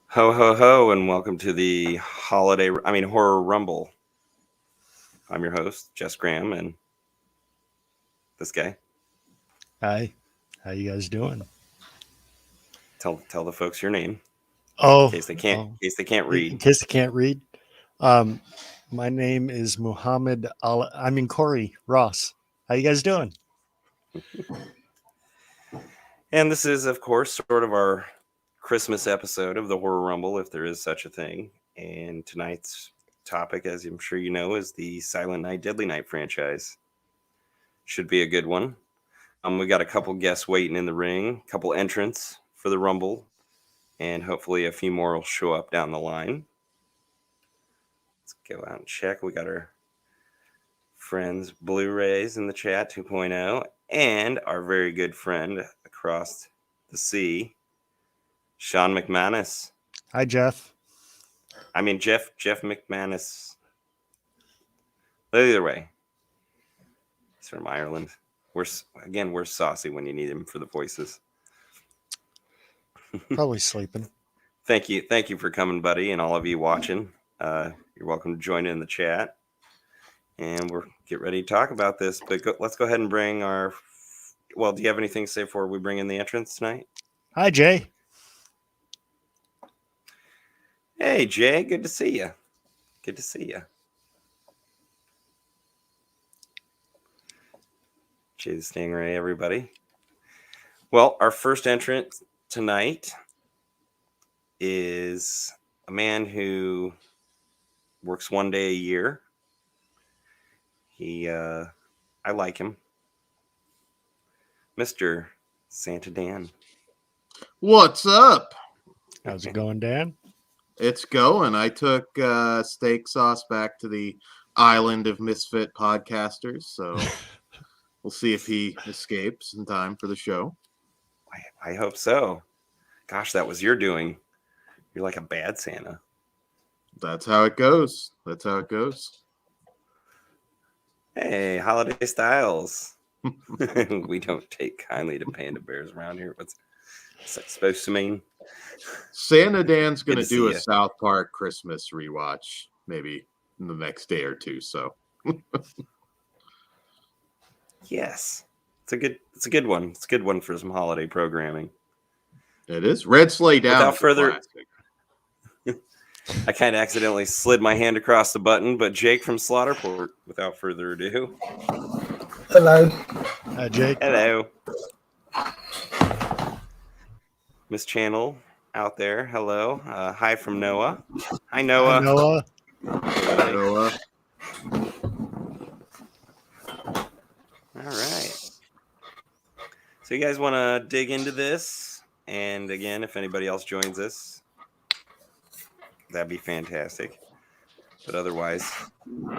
Ho ho ho, and welcome to the horror rumble. I'm your host, Jess Graham, and this guy. Hi, how you guys doing? Tell the folks your name in Oh, case they can't oh, in case they can't in read. case I can't read, um, my name is Muhammad. Kory Ross. How you guys doing? And this is, of course, sort of our Christmas episode of the Horror Rumble, if there is such a thing. And tonight's topic, as I'm sure you know, is the Silent Night, Deadly Night franchise. Should be a good one. We got a couple guests waiting in the ring, a couple entrants for the Rumble, and hopefully a few more will show up down the line. Let's go out and check. We got our friends Blu-rays in the chat 2.0 and our very good friend across the sea, Sean McManus. Hi, Jeff. Jeff McManus. Either way, he's from Ireland. We're saucy when you need him for the voices. Probably sleeping. Thank you for coming, buddy, and all of you watching. You're welcome to join in the chat, and we'll get ready to talk about this. But let's go ahead and bring our. Well, do you have anything to say before we bring in the entrance tonight? Hi, Jay. Hey, Jay. Good to see you. Good to see you. Jay the Stingray, everybody. Well, our first entrant tonight is a man who works one day a year. I like him. Mr. Santa Dan. What's up? How's it going, Dan? It's going. I took steak sauce back to the island of misfit podcasters, so we'll see if he escapes in time for the show. I hope so. Gosh, that was your doing. You're like a bad Santa. That's how it goes. Hey, Holiday Styles. We don't take kindly to panda bears around here. What's that supposed to mean? Santa Dan's going Good to to do see a ya. South Park Christmas rewatch maybe in the next day or two. So Yes. It's a good one. It's a good one for some holiday programming. it is. Red Sleigh Down. Without is a further- classic. I kind of accidentally slid my hand across the button, but Jake from Slaughterport, without further ado. Hello. Hi, Jake. Hello. Miss Channel out there. Hello. Hi from Noah. Hi, Noah. Hi, Noah. So, All right. So you guys want to dig into this? And again, if anybody else joins us, that'd be fantastic. But otherwise,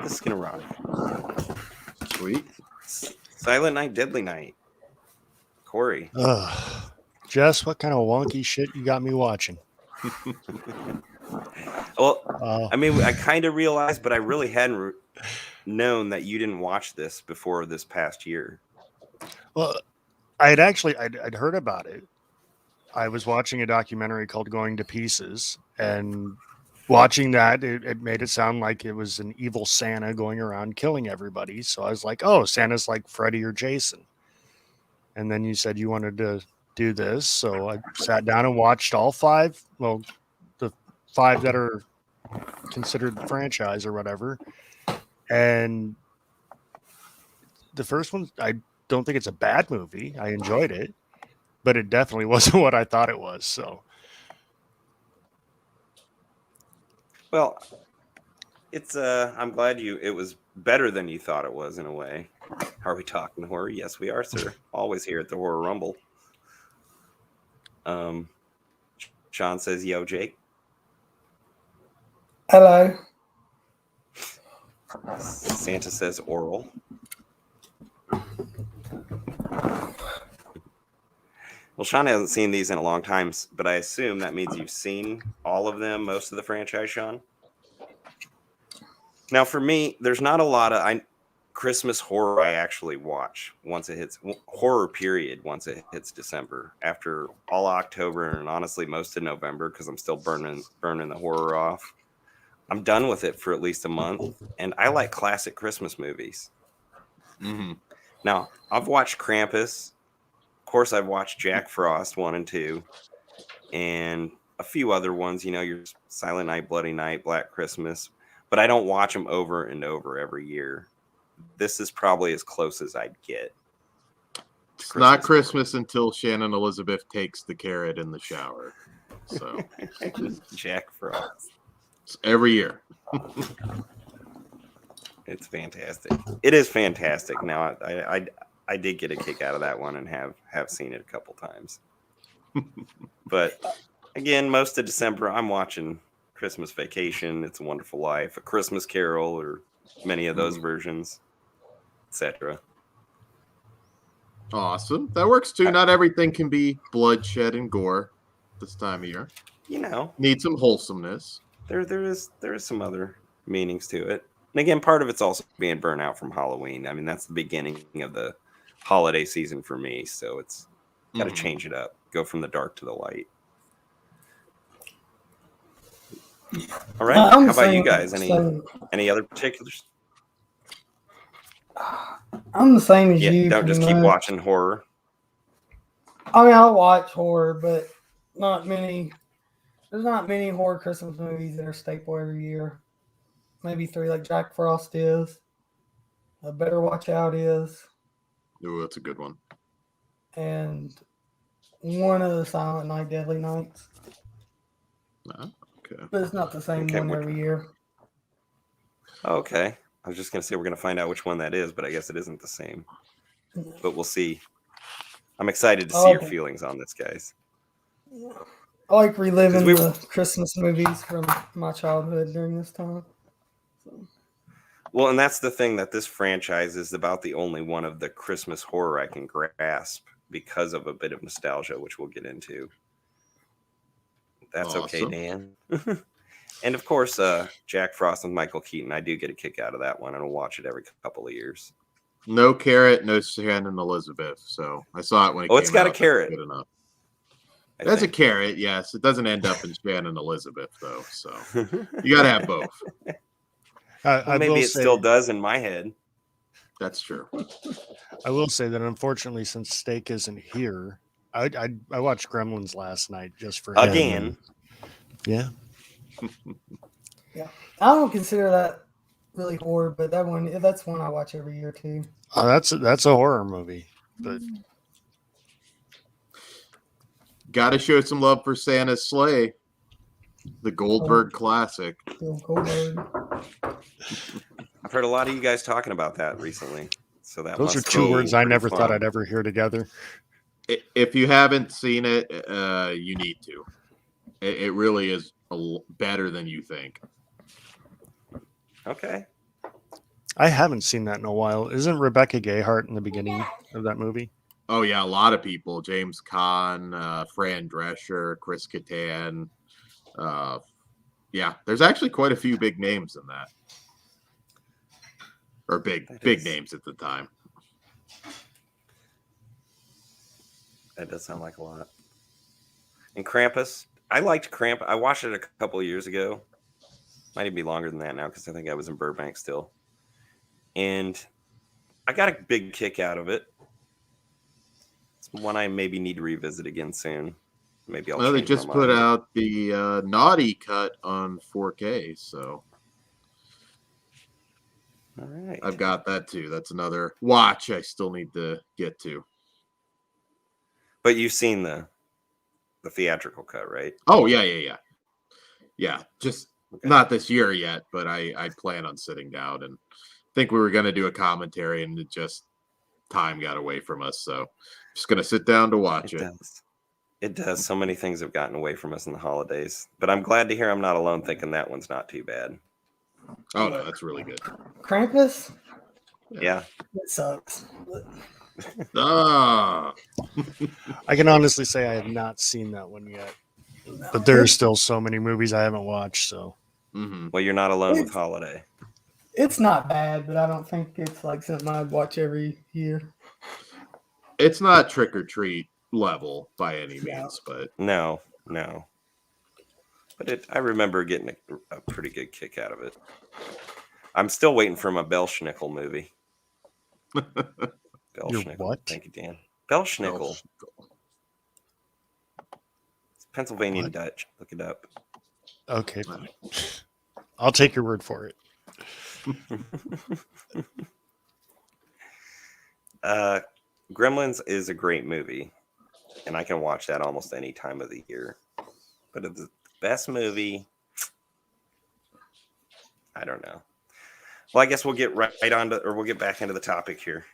this is going to rock. sweet. Silent Night, Deadly Night. Kory. Jess, what kind of wonky shit you got me watching? Well, Oh, I kind of realized, but I really hadn't known that you didn't watch this before this past year. well, I'd heard about it. I was watching a documentary called Going to Pieces, and watching that, it made it sound like it was an evil Santa going around killing everybody. So I was like, oh, Santa's like Freddy or Jason. And then you said you wanted to do this. So I sat down and watched all five. Well, the five that are considered the franchise or whatever. And the first one, I don't think it's a bad movie. I enjoyed it, but it definitely wasn't what I thought it was. So Well, it's I'm glad it was better than you thought it was in a way. Are we talking horror? Yes, we are, sir. Always here at the Horror Rumble. Sean says, "Yo, Jake." Hello. Santa says, "Oral." Well, Sean hasn't seen these in a long time, but I assume that means you've seen all of them, most of the franchise, Sean. Now, for me, there's not a lot of Christmas horror I actually watch once it hits horror period once it hits December. After all October and honestly most of November, because I'm still burning the horror off. I'm done with it for at least a month, and I like classic Christmas movies. Mm-hmm. Now, I've watched Krampus. Of course, I've watched Jack Frost 1 and 2, and a few other ones, your Silent Night, Bloody Night, Black Christmas, but I don't watch them over and over every year. This is probably as close as I'd get. It's not Christmas until Shannon Elizabeth takes the carrot in the shower. So Jack Frost. It's every year. It's fantastic. It is fantastic. Now, I did get a kick out of that one and have seen it a couple times. But again, most of December, I'm watching Christmas Vacation, It's a Wonderful Life, A Christmas Carol, or many of those versions, etc. Awesome. That works too. Not everything can be bloodshed and gore this time of year. Need some wholesomeness. There is some other meanings to it. And again, part of it's also being burnt out from Halloween. I mean, that's the beginning of the holiday season for me. So it's got to change it up. Go from the dark to the light. All right. How about you guys? Any other particulars? I'm the same as you. Don't just keep watching horror. I mean, I'll watch horror, but not many. There's not many horror Christmas movies that are staple every year. Maybe 3, like Jack Frost is. A Better Watch Out is. Oh, that's a good one. And one of the Silent Night, Deadly Nights. Okay. But it's not the same one every year. Okay. I was just going to say we're going to find out which one that is, but I guess it isn't the same. But we'll see. I'm excited to see your feelings on this, guys. I like reliving the Christmas movies from my childhood during this time. So. Well, and that's the thing, that this franchise is about the only one of the Christmas horror I can grasp because of a bit of nostalgia, which we'll get into. That's okay, Dan. And of course, Jack Frost and Michael Keaton. I do get a kick out of that one, and I'll watch it every couple of years. No carrot, no Shannon Elizabeth. So I saw it when it came out. It's got a carrot. Good enough. There's a carrot, yes. It doesn't end up in Shannon Elizabeth, though. So you got to have both. Maybe it still does in my head. That's true. I will say that unfortunately, since Steak isn't here, I watched Gremlins last night just for again. Him. Yeah. Yeah, I don't consider that really horror, but that's one I watch every year too. Oh, that's a horror movie, but got to show some love for Santa's Sleigh, the Goldberg classic. Goldberg. I've heard a lot of you guys talking about that recently. So those are two words I never thought I'd ever hear together. If you haven't seen it, you need to. It really is better than you think. Okay. I haven't seen that in a while. Isn't Rebecca Gayheart in the beginning of that movie? Oh, yeah. A lot of people. James Caan, Fran Drescher, Chris Kattan. Yeah, there's actually quite a few big names in that. Or big names at the time. That does sound like a lot. And Krampus. I liked Krampus. I watched it a couple of years ago. Might even be longer than that now because I think I was in Burbank still. And I got a big kick out of it. It's one I maybe need to revisit again soon. Maybe I'll. Well, they just put out the naughty cut on 4K, so. All right. I've got that too. That's another watch I still need to get to. But you've seen the theatrical cut, right? Oh, yeah. Yeah, just not this year yet, but I plan on sitting down and think we were going to do a commentary and time got away from us. So just going to sit down to watch it. It does. So many things have gotten away from us in the holidays, but I'm glad to hear I'm not alone thinking that one's not too bad. Oh, no, that's really good. Krampus? Yeah. It sucks. Ah. I can honestly say I have not seen that one yet. But there are still so many movies I haven't watched. So, Well, you're not alone with holiday. It's not bad, but I don't think it's like something I'd watch every year. It's not Trick or Treat level by any No. means, but No. But I remember getting a pretty good kick out of it. I'm still waiting for my Belschnickel movie. Your Belschnickel. what? Thank you, Dan. Belschnickel. It's Pennsylvania What? Dutch. Look it up. Okay, fine. I'll take your word for it. Gremlins is a great movie, and I can watch that almost any time of the year. But the best movie, I don't know. Well, I guess we'll get right on to, or we'll get back into the topic here.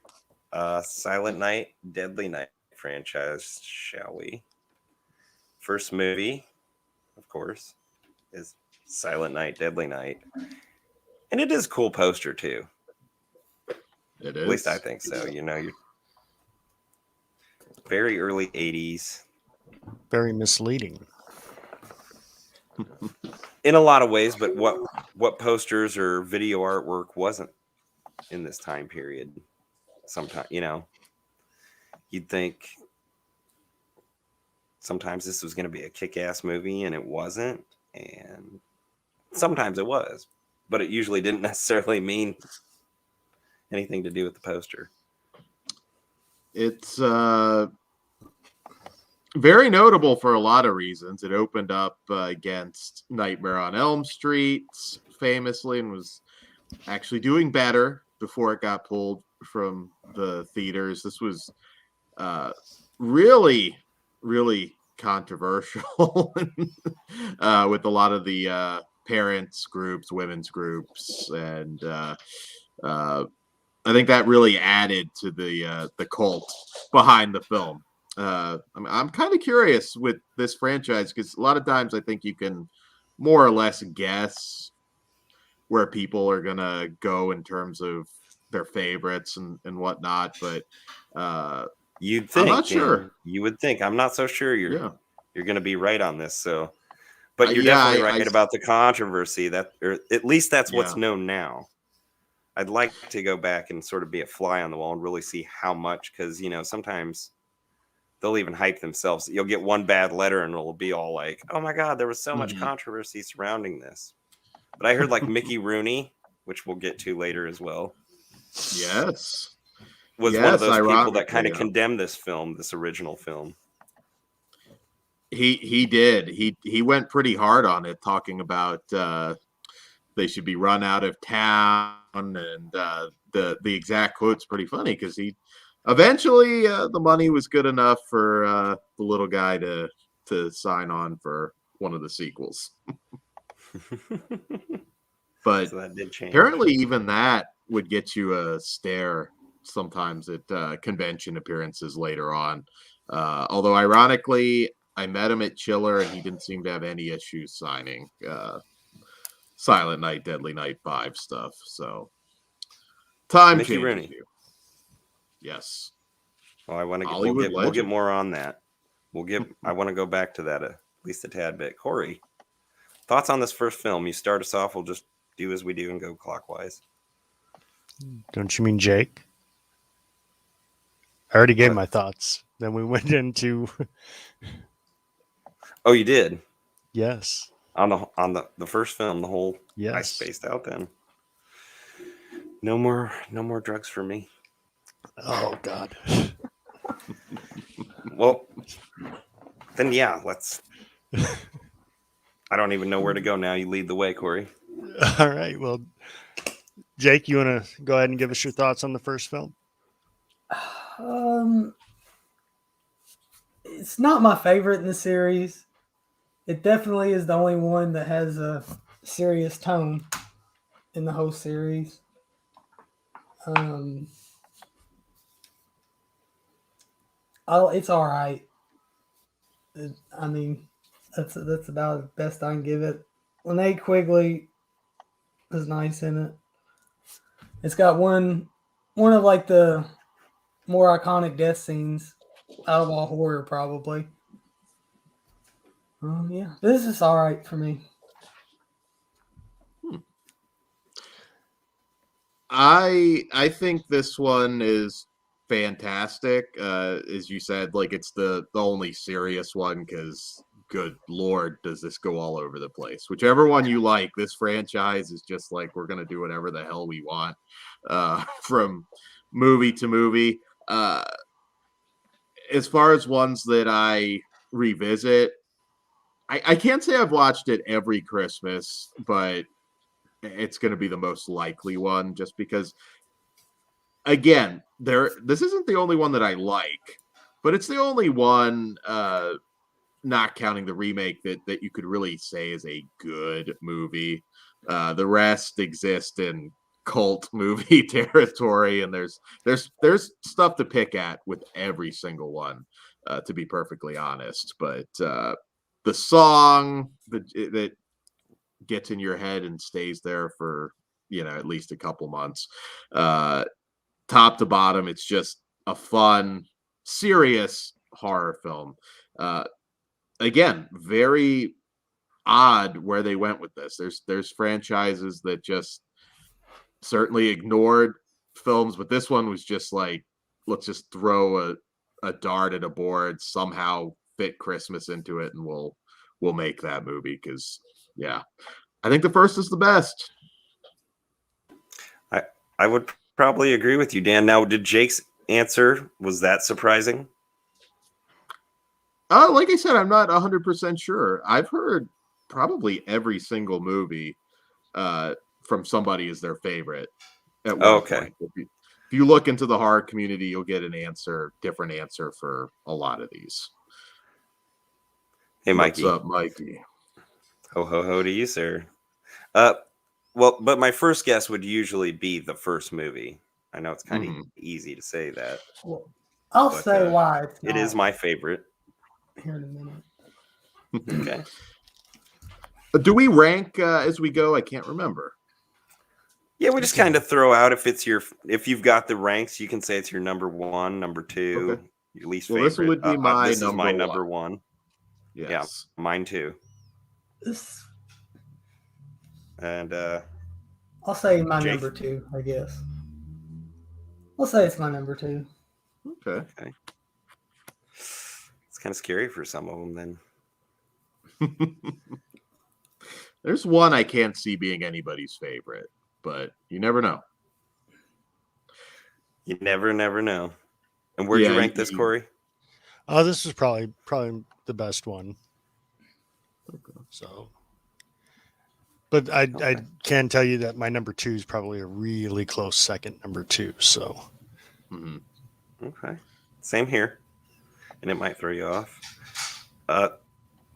Silent Night, Deadly Night franchise, shall we? First movie, of course, is Silent Night, Deadly Night. And it is a cool poster, too. it At least I is. think so. You know, you're very early 80s. Very misleading. In a lot of ways, but what posters or video artwork wasn't in this time period? Sometimes, you know, you'd think sometimes this was going to be a kick-ass movie, and it wasn't. And sometimes it was, but it usually didn't necessarily mean anything to do with the poster. It's very notable for a lot of reasons. It opened up against Nightmare on Elm Street famously and was actually doing better before it got pulled from the theaters. This was really, really controversial with a lot of the parents groups, women's groups, and I think that really added to the cult behind the film. I'm kind of curious with this franchise because a lot of times I think you can more or less guess where people are gonna go in terms of their favorites and whatnot, but You'd think, I'm not Dan, sure. you would think. I'm not so sure you're going to be right on this. So, but you're Yeah, definitely right about the controversy. That, or at least that's what's Yeah. known now. I'd like to go back and sort of be a fly on the wall and really see how much, because you know sometimes they'll even hype themselves. You'll get one bad letter and it'll be all like, "Oh my God, there was so much Mhm. controversy surrounding this." But I heard like Mickey Rooney, which we'll get to later as well, Yes. was one of Yes, those people that kind ironically, of condemned this film, this original film. He did. He went pretty hard on it, talking about they should be run out of town, and the exact quote's pretty funny because he eventually the money was good enough for the little guy to sign on for one of the sequels. But So that did change. apparently, even that would get you a stare sometimes at convention appearances later on. Although, ironically, I met him at Chiller and he didn't seem to have any issues signing Silent Night, Deadly Night 5 stuff. So, time Mickey changes Rooney. you. Yes. Well, I want to get Hollywood we'll get legend. more on that. I want to go back to that at least a tad bit. Kory, thoughts on this first film? You start us off. We'll just do as we do and go clockwise. Don't you mean Jake? I already gave What? my thoughts. Then we went into Oh, you did yes, on the first film. The whole I yes. spaced out. Then no more drugs for me. Oh God. Well, then yeah, let's. I don't even know where to go now. You lead the way, Kory. All right. Well, Jake, you want to go ahead and give us your thoughts on the first film? It's not my favorite in the series. It definitely is the only one that has a serious tone in the whole series. It's all right. I mean, that's about the best I can give it. Linnea Quigley is nice in it. It's got one of like the more iconic death scenes out of all horror, probably. Yeah, this is all right for me. I think this one is fantastic. As you said, like it's the only serious one because good lord, does this go all over the place? Whichever one you like, this franchise is just like we're gonna do whatever the hell we want, from movie to movie. As far as ones that I revisit, I can't say I've watched it every Christmas, but it's going to be the most likely one just because again, this isn't the only one that I like, but it's the only one not counting the remake that you could really say is a good movie. The rest exist in cult movie territory, and there's stuff to pick at with every single one, to be perfectly honest. But the song that gets in your head and stays there for at least a couple months, top to bottom, it's just a fun, serious horror film. Again, very odd where they went with this. There's franchises that just certainly ignored films, but this one was just like, let's just throw a dart at a board, somehow fit Christmas into it, and we'll make that movie because I think the first is the best. I would probably agree with you, Dan. Now, did Jake's answer, was that surprising? Like I said, I'm not 100% sure. I've heard probably every single movie from somebody as their favorite at one point. If you look into the horror community, you'll get different answer for a lot of these. Hey, Mikey. What's up, Mikey? Ho, ho, ho to you, sir. Well, but my first guess would usually be the first movie. I know it's kind of easy to say that. Well, I'll say why. It is my favorite. Here in a minute. Okay. Do we rank as we go? I can't remember. Yeah, we just kind of throw out if you've got the ranks, you can say it's your number one, number two, your least favorite. This would be my this is my number one. Yes. Yeah, mine too. And I'll say my number two, I guess. I'll say it's my number two. Okay. It's kind of scary for some of them then. There's one I can't see being anybody's favorite, but you never know. You never know. And where'd you rank this, Kory? This is probably the best one. Okay. So, but I can tell you that my number two is probably a really close second, number two. So, okay, same here, and it might throw you off.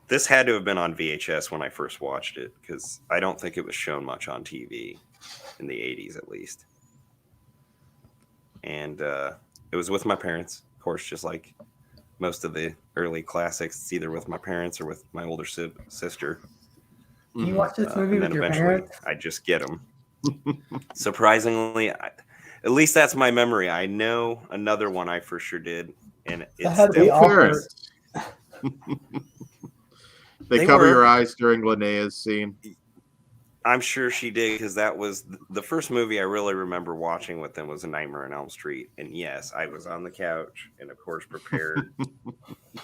This had to have been on VHS when I first watched it because I don't think it was shown much on TV in the 80s, at least. And it was with my parents, of course, just like most of the early classics. It's either with my parents or with my older sister. You watch this movie with your parents? I just get them. Surprisingly, at least that's my memory. I know another one I for sure did, and it's parents. They cover your eyes during Linnea's scene. I'm sure she did because that was the first movie I really remember watching with them was A Nightmare on Elm Street. And yes, I was on the couch and of course prepared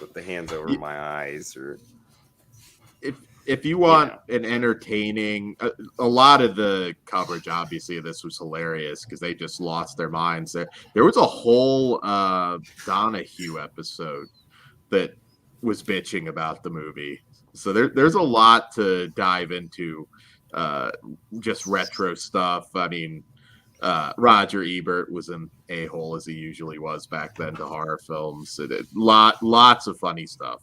with the hands over my eyes. Or if you want an entertaining, a lot of the coverage obviously of this was hilarious because they just lost their minds. There was a whole Donahue episode that was bitching about the movie. So there's a lot to dive into, just retro stuff. I mean, Roger Ebert was an a-hole as he usually was back then to horror films. Lots of funny stuff.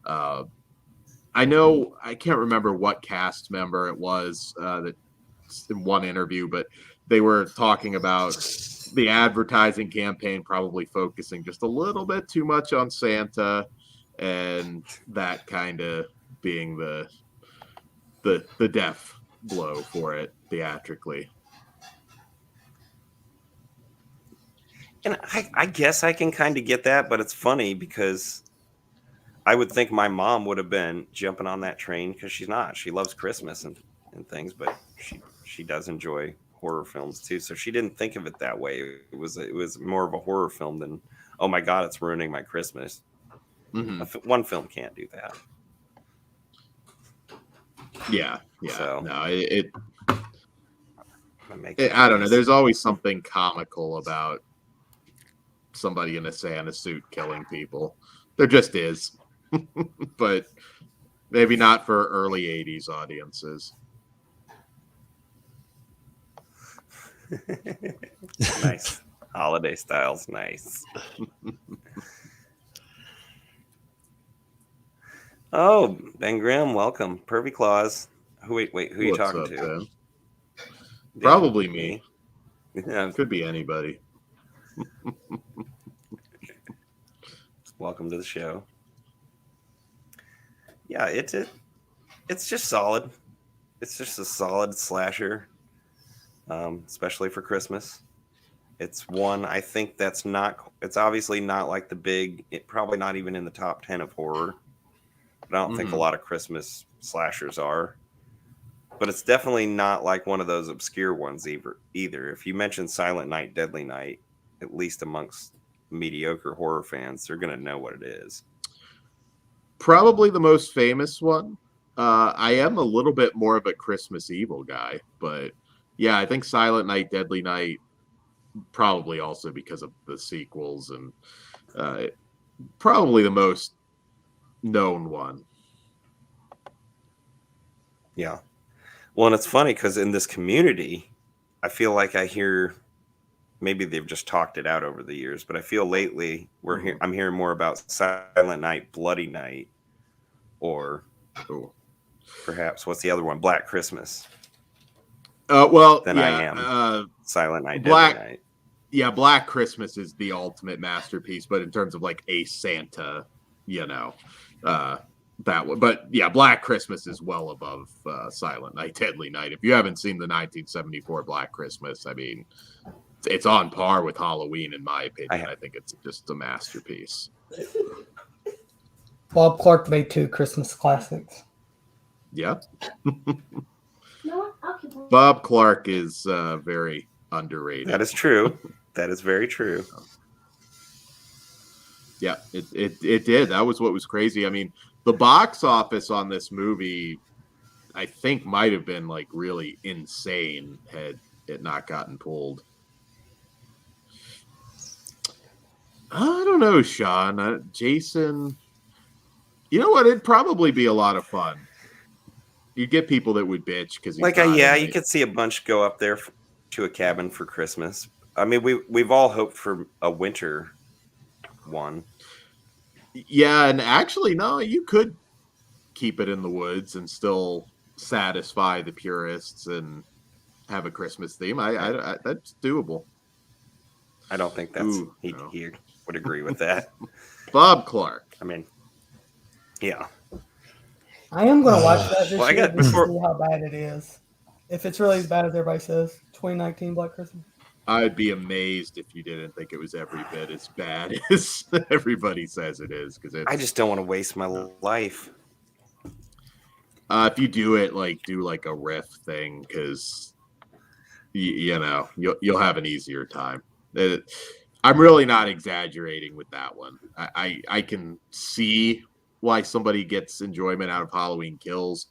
I know I can't remember what cast member it was that in one interview, but they were talking about the advertising campaign probably focusing just a little bit too much on Santa, and that kind of being the death blow for it theatrically. And I guess I can kind of get that, but it's funny because I would think my mom would have been jumping on that train because she's not. She loves Christmas and things, but she does enjoy horror films too, so she didn't think of it that way. It was more of a horror film than, oh my god, it's ruining my Christmas. One film can't do that. Yeah. So, no, I don't know. There's always something comical about somebody in a Santa suit killing people. There just is. But maybe not for early 80s audiences. Nice. Holiday styles, nice. Oh, Ben Grimm, welcome. Pervy Claus. Who are you talking up, to? Ben? Probably me. Yeah. Could be anybody. Welcome to the show. Yeah, it's just solid. It's just a solid slasher, especially for Christmas. It's one I think that's not. It's obviously not like the big. Probably not even in the top 10 of horror. But I don't think a lot of Christmas slashers are. But it's definitely not like one of those obscure ones either. If you mention Silent Night, Deadly Night, at least amongst mediocre horror fans, they're going to know what it is. Probably the most famous one. I am a little bit more of a Christmas Evil guy, but yeah, I think Silent Night, Deadly Night, probably also because of the sequels, and probably the most known one. Yeah. Well, and it's funny because in this community, I feel like I hear, maybe they've just talked it out over the years, but I feel lately I'm hearing more about Silent Night, Bloody Night, or perhaps what's the other one? Black Christmas. Than I am Silent Night, Deadly Night. Yeah, Black Christmas is the ultimate masterpiece, but in terms of like a Santa, that one. But yeah, Black Christmas is well above Silent Night, Deadly Night. If you haven't seen the 1974 Black Christmas, I mean, it's on par with Halloween, in my opinion. I think it's just a masterpiece. Bob Clark made 2 Christmas classics. Yeah. Bob Clark is very underrated. That is true. That is very true. Yeah, it did. That was what was crazy. I mean, the box office on this movie, I think, might have been like really insane had it not gotten pulled. I don't know, Sean. Jason, you know what? It'd probably be a lot of fun. You get people that would bitch because you could see a bunch go up there to a cabin for Christmas. I mean, we've all hoped for a winter one. Yeah, and actually, no, you could keep it in the woods and still satisfy the purists and have a Christmas theme. I that's doable. I don't think that's he would agree with that. Bob Clark. I mean, yeah. I am going to watch that this year to see how bad it is. If it's really as bad as everybody says, 2019 Black Christmas. I'd be amazed if you didn't think it was every bit as bad as everybody says it is. Because I just don't want to waste my life. If you do it, do like a riff thing, because you'll have an easier time. I'm really not exaggerating with that one. I can see why somebody gets enjoyment out of Halloween Kills.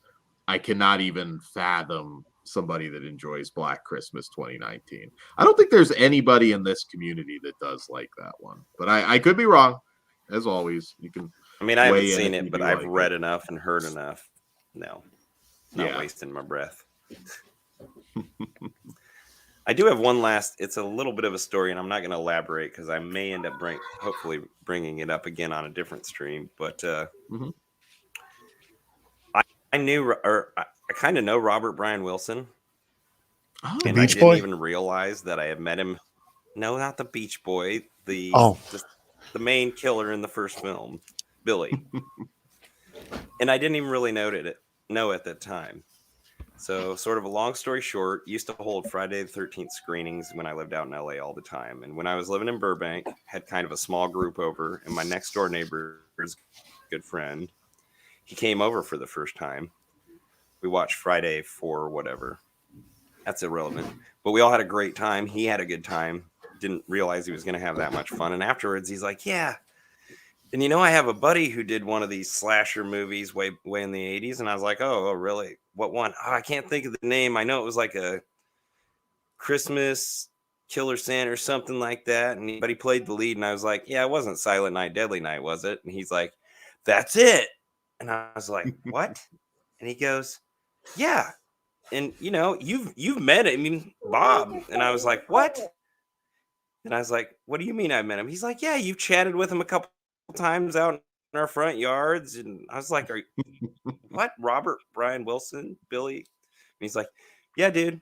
I cannot even fathom somebody that enjoys Black Christmas 2019. I don't think there's anybody in this community that does like that one, but I could be wrong. As always, you can. I mean, I haven't seen it, but I've read enough and heard enough. No, not wasting my breath. I do have one last. It's a little bit of a story, and I'm not going to elaborate because I may end up hopefully bringing it up again on a different stream. But I knew, or I kind of know Robert Brian Wilson, and I didn't even realize that I had met him. No, not the Beach Boy. The main killer in the first film, Billy. And I didn't even really know at that time. So, sort of a long story short, used to hold Friday the 13th screenings when I lived out in LA all the time. And when I was living in Burbank, had kind of a small group over, and my next door neighbor's good friend, he came over for the first time. We watched Friday for whatever. That's irrelevant. But we all had a great time. He had a good time. Didn't realize he was going to have that much fun. And afterwards, he's like, yeah. And I have a buddy who did one of these slasher movies way in the 80s. And I was like, oh, really? What one? Oh, I can't think of the name. I know it was like a Christmas Killer Santa or something like that. But he played the lead. And I was like, yeah, it wasn't Silent Night, Deadly Night, was it? And he's like, that's it. And I was like, what? And he goes, yeah. And you've met him, I mean, Bob. And I was like, what? And I was like, what do you mean I met him? He's like, yeah, you've chatted with him a couple times out in our front yards. And I was like, what? Robert, Brian Wilson, Billy? And he's like, yeah, dude.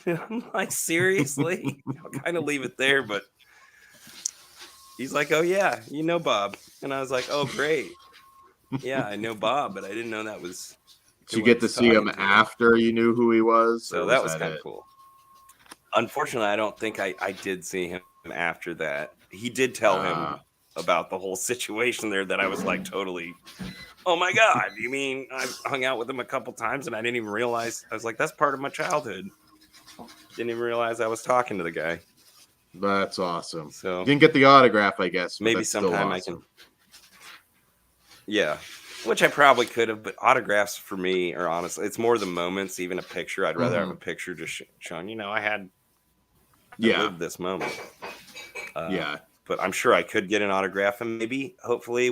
And I'm like, seriously? I'll kind of leave it there, but he's like, oh yeah, Bob. And I was like, oh great. Yeah, I know Bob, but I didn't know that was. Did you get to see him after you knew who he was? So that was kind of cool. Unfortunately, I don't think I did see him after that. He did tell him about the whole situation there that I was like totally, oh my God, you mean I hung out with him a couple times and I didn't even realize. I was like, that's part of my childhood. Didn't even realize I was talking to the guy. That's awesome. So you didn't get the autograph, I guess. Maybe sometime I can. Yeah. Which I probably could have, but autographs for me are honestly, it's more the moments, even a picture. I'd rather have a picture just showing, I lived this moment. But I'm sure I could get an autograph, and maybe, hopefully,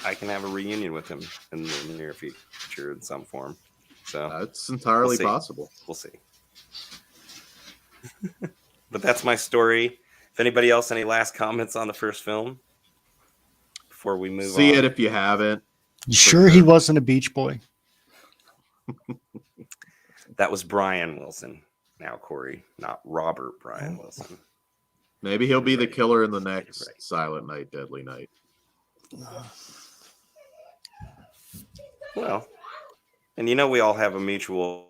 I can have a reunion with him in the near future in some form. So that's entirely possible. We'll see. But that's my story. If anybody else, any last comments on the first film before we move on? See it if you haven't. You sure he wasn't a Beach Boy? That was Brian Wilson. Now, Kory, not Robert Brian Wilson. Maybe he'll be the killer in the next Silent Night, Deadly Night. Well, and we all have a mutual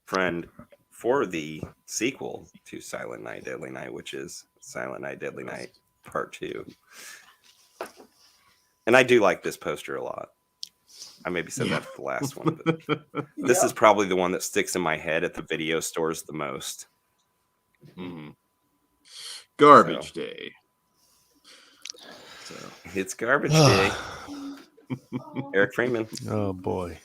friend for the sequel to Silent Night, Deadly Night, which is Silent Night, Deadly Night Part 2. And I do like this poster a lot. I maybe said that for the last one, but this is probably the one that sticks in my head at the video stores the most. Mm-hmm. Garbage Day. So it's Garbage Day. Eric Freeman. Oh boy.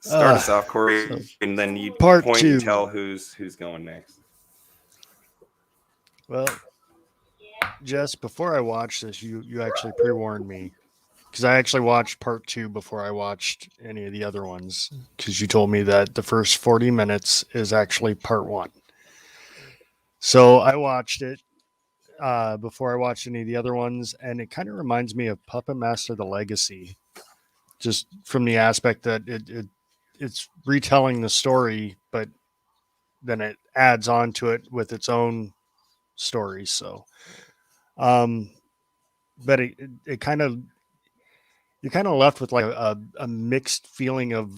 Start us off, Kory, and then you Part point 2. and tell who's going next. Well, Jess, before I watched this, you actually pre-warned me, because I actually watched Part 2 before I watched any of the other ones, because you told me that the first 40 minutes is actually Part 1. So I watched it before I watched any of the other ones, and it kind of reminds me of Puppet Master: The Legacy, just from the aspect that it's retelling the story, but then it adds on to it with its own story. So but it kind of, you're kind of left with like a mixed feeling of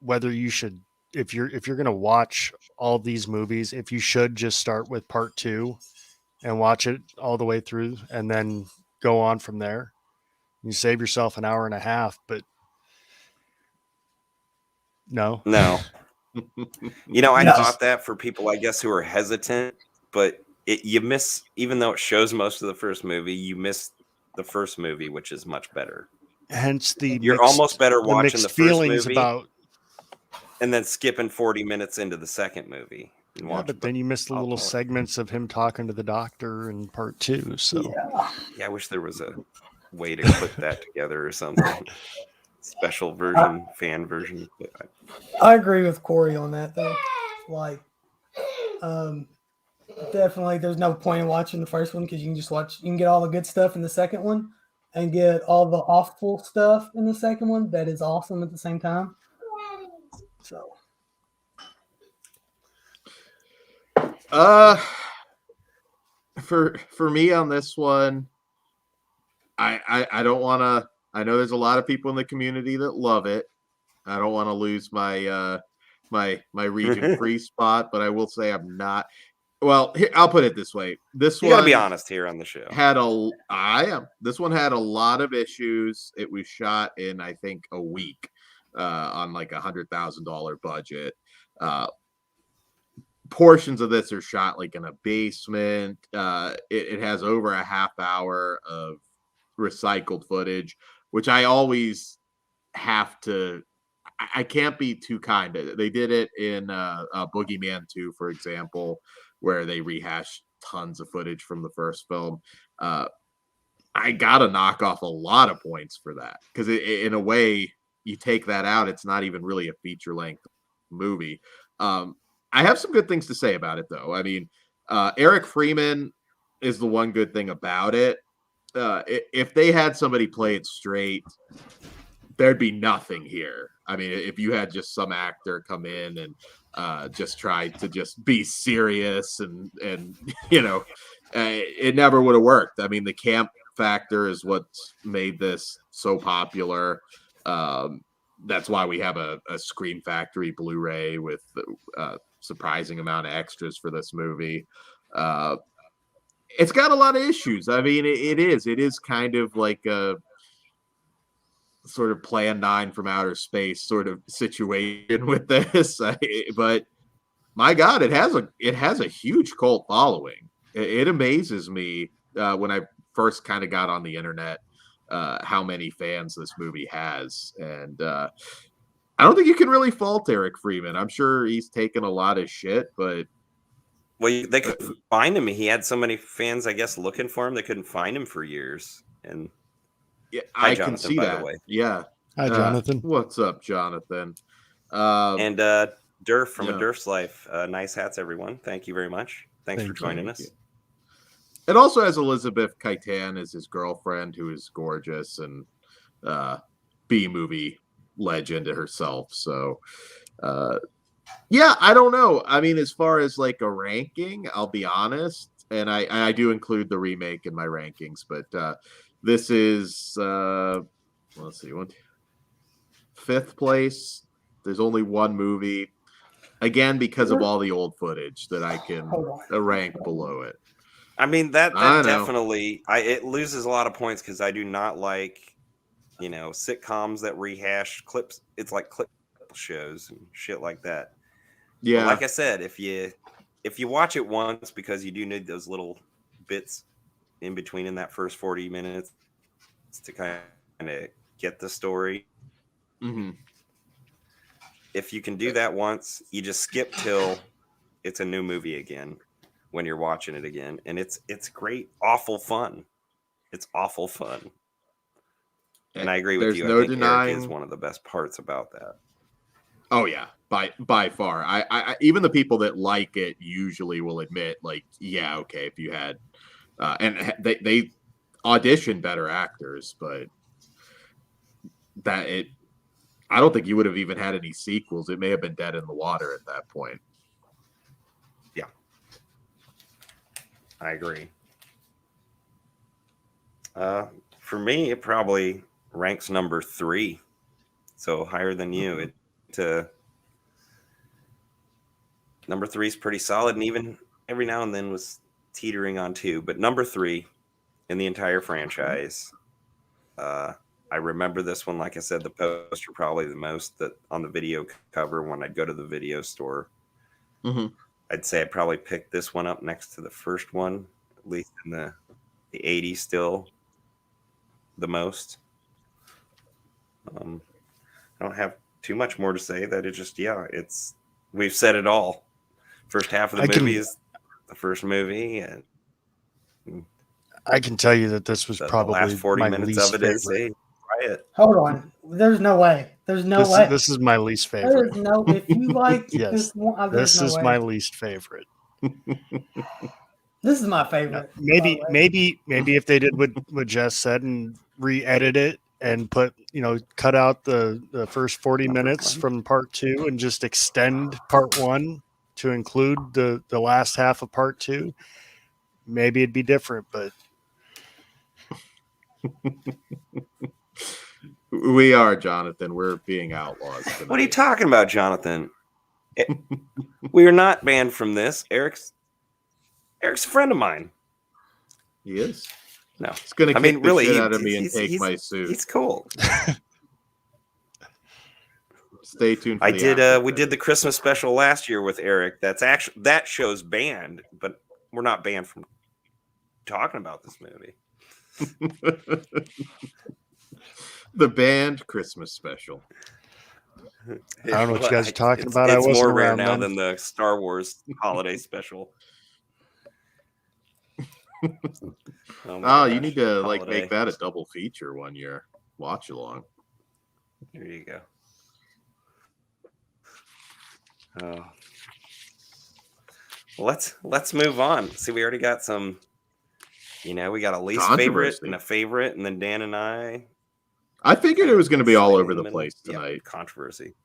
whether you should, if you're going to watch all these movies, if you should just start with Part 2 and watch it all the way through and then go on from there. You save yourself an hour and a half, but no. I thought that for people, I guess, who are hesitant, but you miss, even though it shows most of the first movie, you miss the first movie, which is much better. Hence you're almost better watching the first movie about, and then skipping 40 minutes into the second movie. Yeah, but then you miss the little segments of him talking to the doctor in Part 2. So yeah, I wish there was a way to put that together or something. Special version, fan version. I agree with Kory on that though. Like, definitely, there's no point in watching the first one because you can get all the good stuff in the second one and get all the awful stuff in the second one that is awesome at the same time. So, for me on this one, I don't want to. I know there's a lot of people in the community that love it. I don't want to lose my my region free spot, but I will say I'm not. Well, here, I'll put it this way: this you one, gotta be honest here on the show. This one had a lot of issues. It was shot in, I think, a week. on like $100,000 budget. Portions of this are shot like in a basement. It has over a half hour of recycled footage, which I always have to. I can't be too kind. They did it in Boogeyman 2, for example, where they rehashed tons of footage from the first film. I gotta knock off a lot of points for that because in a way, you take that out, it's not even really a feature length movie. I have some good things to say about it, though. I mean, Eric Freeman is the one good thing about it. If they had somebody play it straight, there'd be nothing here. I mean, if you had just some actor come in and just try to just be serious and it never would have worked. I mean, the camp factor is what's made this so popular. That's why we have a Scream Factory Blu-ray with surprising amount of extras for this movie. It's got a lot of issues. I mean, it is kind of like a sort of Plan 9 from outer space sort of situation with this. But my God, it has a huge cult following. It amazes me when I first kind of got on the internet how many fans this movie has. And I don't think you can really fault Eric Freeman. I'm sure he's taken a lot of shit, but they couldn't find him. He had so many fans, I guess, looking for him. They couldn't find him for years. And yeah, hi, I Jonathan, can see by that. the way. Yeah. Hi, Jonathan. What's up, Jonathan? And Durf from A Durf's Life. Nice hats, everyone. Thank you very much. Thanks for joining us. It also has Elizabeth Kaitan as his girlfriend, who is gorgeous and B-movie legend herself. So, yeah, I don't know. I mean, as far as like a ranking, I'll be honest, and I do include the remake in my rankings, but this is let's see, 5th place. There's only one movie, again, because of all the old footage that I can rank below it. I mean, that definitely it loses a lot of points because I do not like sitcoms that rehash clips. It's like clip shows and shit like that. Yeah, but like I said, if you watch it once, because you do need those little bits in between in that first 40 minutes to kind of get the story. Mm-hmm. If you can do that once, you just skip till it's a new movie again when you're watching it again, and it's great, awful fun. It's awful fun. And I agree with you. No I think denying... Eric is one of the best parts about that. Oh yeah, by far. I even the people that like it usually will admit, like, yeah, okay, if you had, and they audition better actors, but I don't think you would have even had any sequels. It may have been dead in the water at that point. Yeah, I agree. For me, it probably ranks number 3, so higher than you. Number 3 is pretty solid, and even every now and then was teetering on 2, but number 3 in the entire franchise. I remember this one, like I said, the poster probably the most, that on the video cover when I'd go to the video store. Mm-hmm. I'd say I'd probably pick this one up next to the first one, at least in the 80s still the most. I don't have too much more to say. That it just, we've said it all. First half of the movie is the first movie, and I can tell you that this was probably the last 40 my minutes least of it is favorite. Riot. Hold on. There's no way. There's no way. This is my least favorite. There's no. If you like Yes, this one, this no is way. my least favorite. This is my favorite. Maybe if they did what Jess said and re-edit it and cut out the first 40 minutes from part 2 and just extend part 1 to include the last half of part 2, maybe it'd be different, but we are, Jonathan. We're being outlaws tonight. What are you talking about, Jonathan? We are not banned from this. Eric's a friend of mine. He is. No, he's gonna kick really, the shit out of me and take my suit. He's cool. Stay tuned. For I the did. after We did the Christmas special last year with Eric. That show's banned, but we're not banned from talking about this movie. the band Christmas special. I don't know what you guys are talking about. It's I wasn't more rare around now then. than the Star Wars holiday special. Oh, you gosh, need to like holiday. make that a double feature one year. Watch along. There you go. Oh. Well, let's move on. See, we already got some. We got a least favorite Controversy. and a favorite, and then Dan and I. I figured it was going to be all slightly over in the middle. place tonight. Yeah, controversy.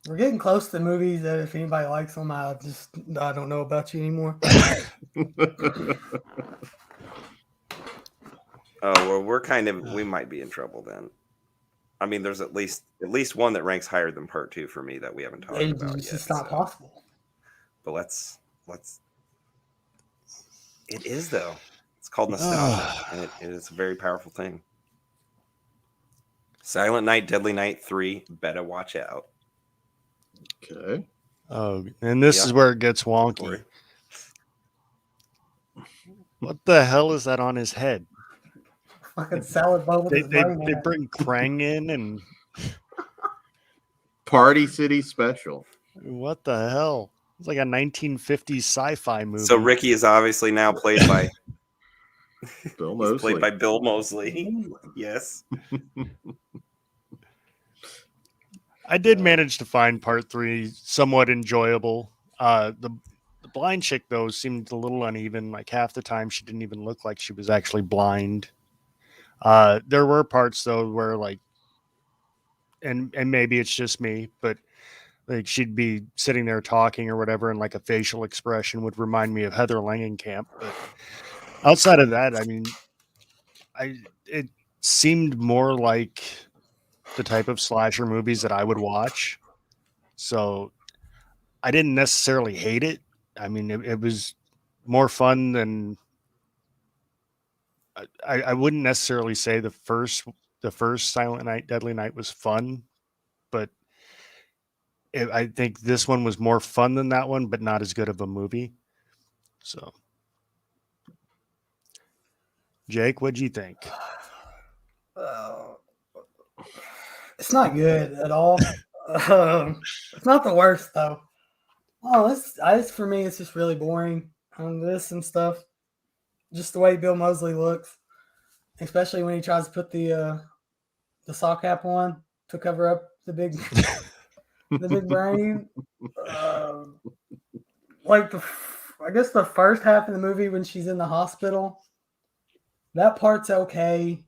We're getting close to movies that if anybody likes them, I don't know about you anymore. Oh, well, we might be in trouble then. I mean, there's at least one that ranks higher than part 2 for me that we haven't talked about It's yet. just not possible. But let's. It is though. It's called nostalgia, and it is a very powerful thing. Silent Night, Deadly Night 3. Better watch out. Okay. Oh, and this is where it gets wonky. Kory. What the hell is that on his head? Fucking salad bowl with his They brain in it. bring Krang in, and Party City special. what the hell? It's like a 1950s sci-fi movie. So Ricky is obviously now played by Bill he's Moseley. played by Bill Moseley. Yes. I did manage to find part 3 somewhat enjoyable. The blind chick though seemed a little uneven. Like half the time she didn't even look like she was actually blind. There were parts though where like, and maybe it's just me, but like she'd be sitting there talking or whatever, and like a facial expression would remind me of Heather Langenkamp. But outside of that, I mean, it seemed more like the type of slasher movies that I would watch. So I didn't necessarily hate it. I mean, it was more fun than I wouldn't necessarily say the first Silent Night, Deadly Night was fun, but I think this one was more fun than that one, but not as good of a movie. So, Jake, what'd you think? It's not good at all. It's not the worst though. Oh, this for me, it's just really boring. This and stuff. Just the way Bill Moseley looks, especially when he tries to put the sock cap on to cover up the big the big brain. I guess the first half of the movie when she's in the hospital, that part's okay.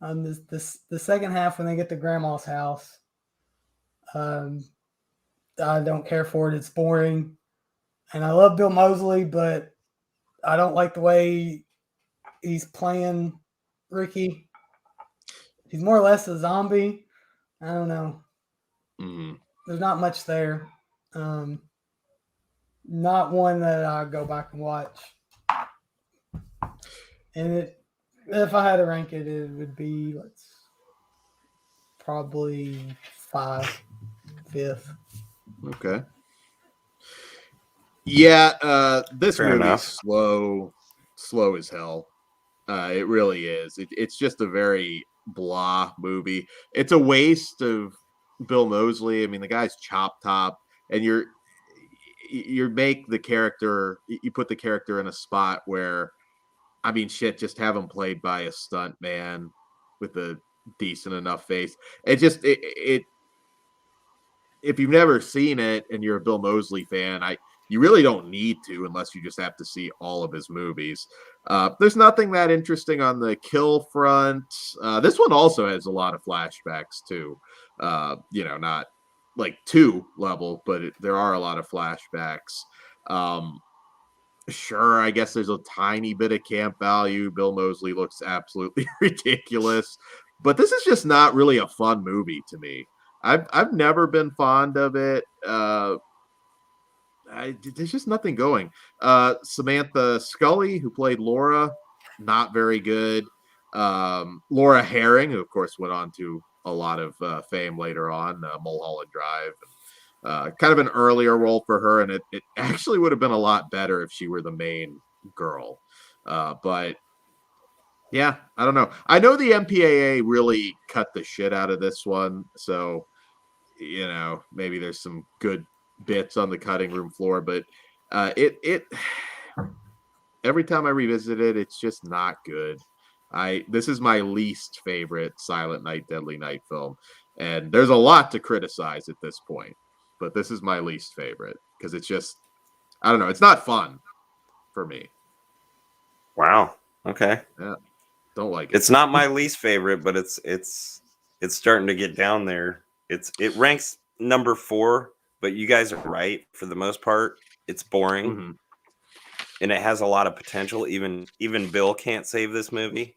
The second half when they get to Grandma's house, I don't care for it. It's boring, and I love Bill Moseley, but I don't like the way he's playing Ricky. He's more or less a zombie. I don't know. Mm-hmm. There's not much there. Not one that I go back and watch. And if I had to rank it, it would be probably 5th. Okay. Yeah, this Fair movie's enough. slow as hell. It really is. It's just a very blah movie. It's a waste of Bill Moseley. I mean, the guy's chop top, and you make the character, you put the character in a spot where, I mean, shit, just have him played by a stunt man with a decent enough face. It if you've never seen it and you're a Bill Moseley fan, you really don't need to unless you just have to see all of his movies. There's nothing that interesting on the kill front. This one also has a lot of flashbacks too. Not like 2 level, but there are a lot of flashbacks. Sure, I guess there's a tiny bit of camp value. Bill Moseley looks absolutely ridiculous, but this is just not really a fun movie to me. I've never been fond of it. There's just nothing going. Samantha Scully, who played Laura, not very good. Laura Herring, who of course went on to a lot of fame later on, Mulholland Drive. Kind of an earlier role for her, and it actually would have been a lot better if she were the main girl. But yeah, I don't know. I know the MPAA really cut the shit out of this one, so maybe there's some good bits on the cutting room floor, but it every time I revisit it, it's just not good. This is my least favorite Silent Night, Deadly Night film, and there's a lot to criticize at this point, but this is my least favorite because it's just, I don't know, it's not fun for me. Wow. Okay. Yeah, don't like it. It's not my least favorite, but it's starting to get down there. It ranks number 4, but you guys are right. For the most part, it's boring, Mm-hmm. and it has a lot of potential. Even Bill can't save this movie,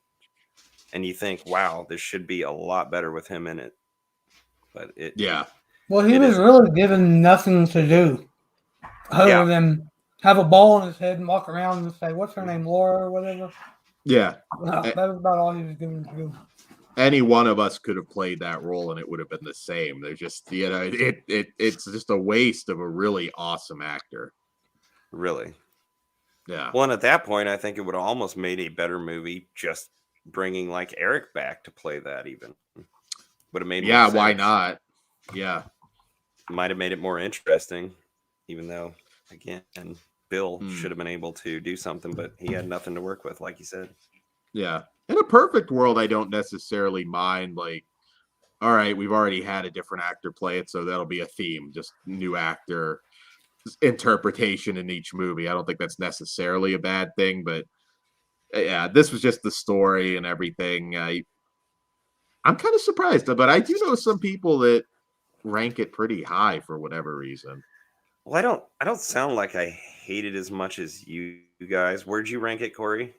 and you think, wow, this should be a lot better with him in it. But Yeah. Well, he It was isn't. really given nothing to do other than have a ball on his head and walk around and say, "What's her name, Laura or whatever?" Yeah. No, that was about all he was given to do. Any one of us could have played that role and it would have been the same. There's just, it's just a waste of a really awesome actor. Really. Yeah. Well, and at that point, I think it would have almost made a better movie just bringing like Eric back to play that. Even would have made more Yeah, sense. why not? Yeah. Might have made it more interesting, even though, again, Bill should have been able to do something, but he had nothing to work with, like you said. Yeah. In a perfect world, I don't necessarily mind, like, all right, we've already had a different actor play it, so that'll be a theme, just new actor interpretation in each movie. I don't think that's necessarily a bad thing, but yeah, this was just the story and everything. I'm kind of surprised, but I do know some people that rank it pretty high for whatever reason. Well, I don't sound like I hate it as much as you guys. Where'd you rank it, Kory?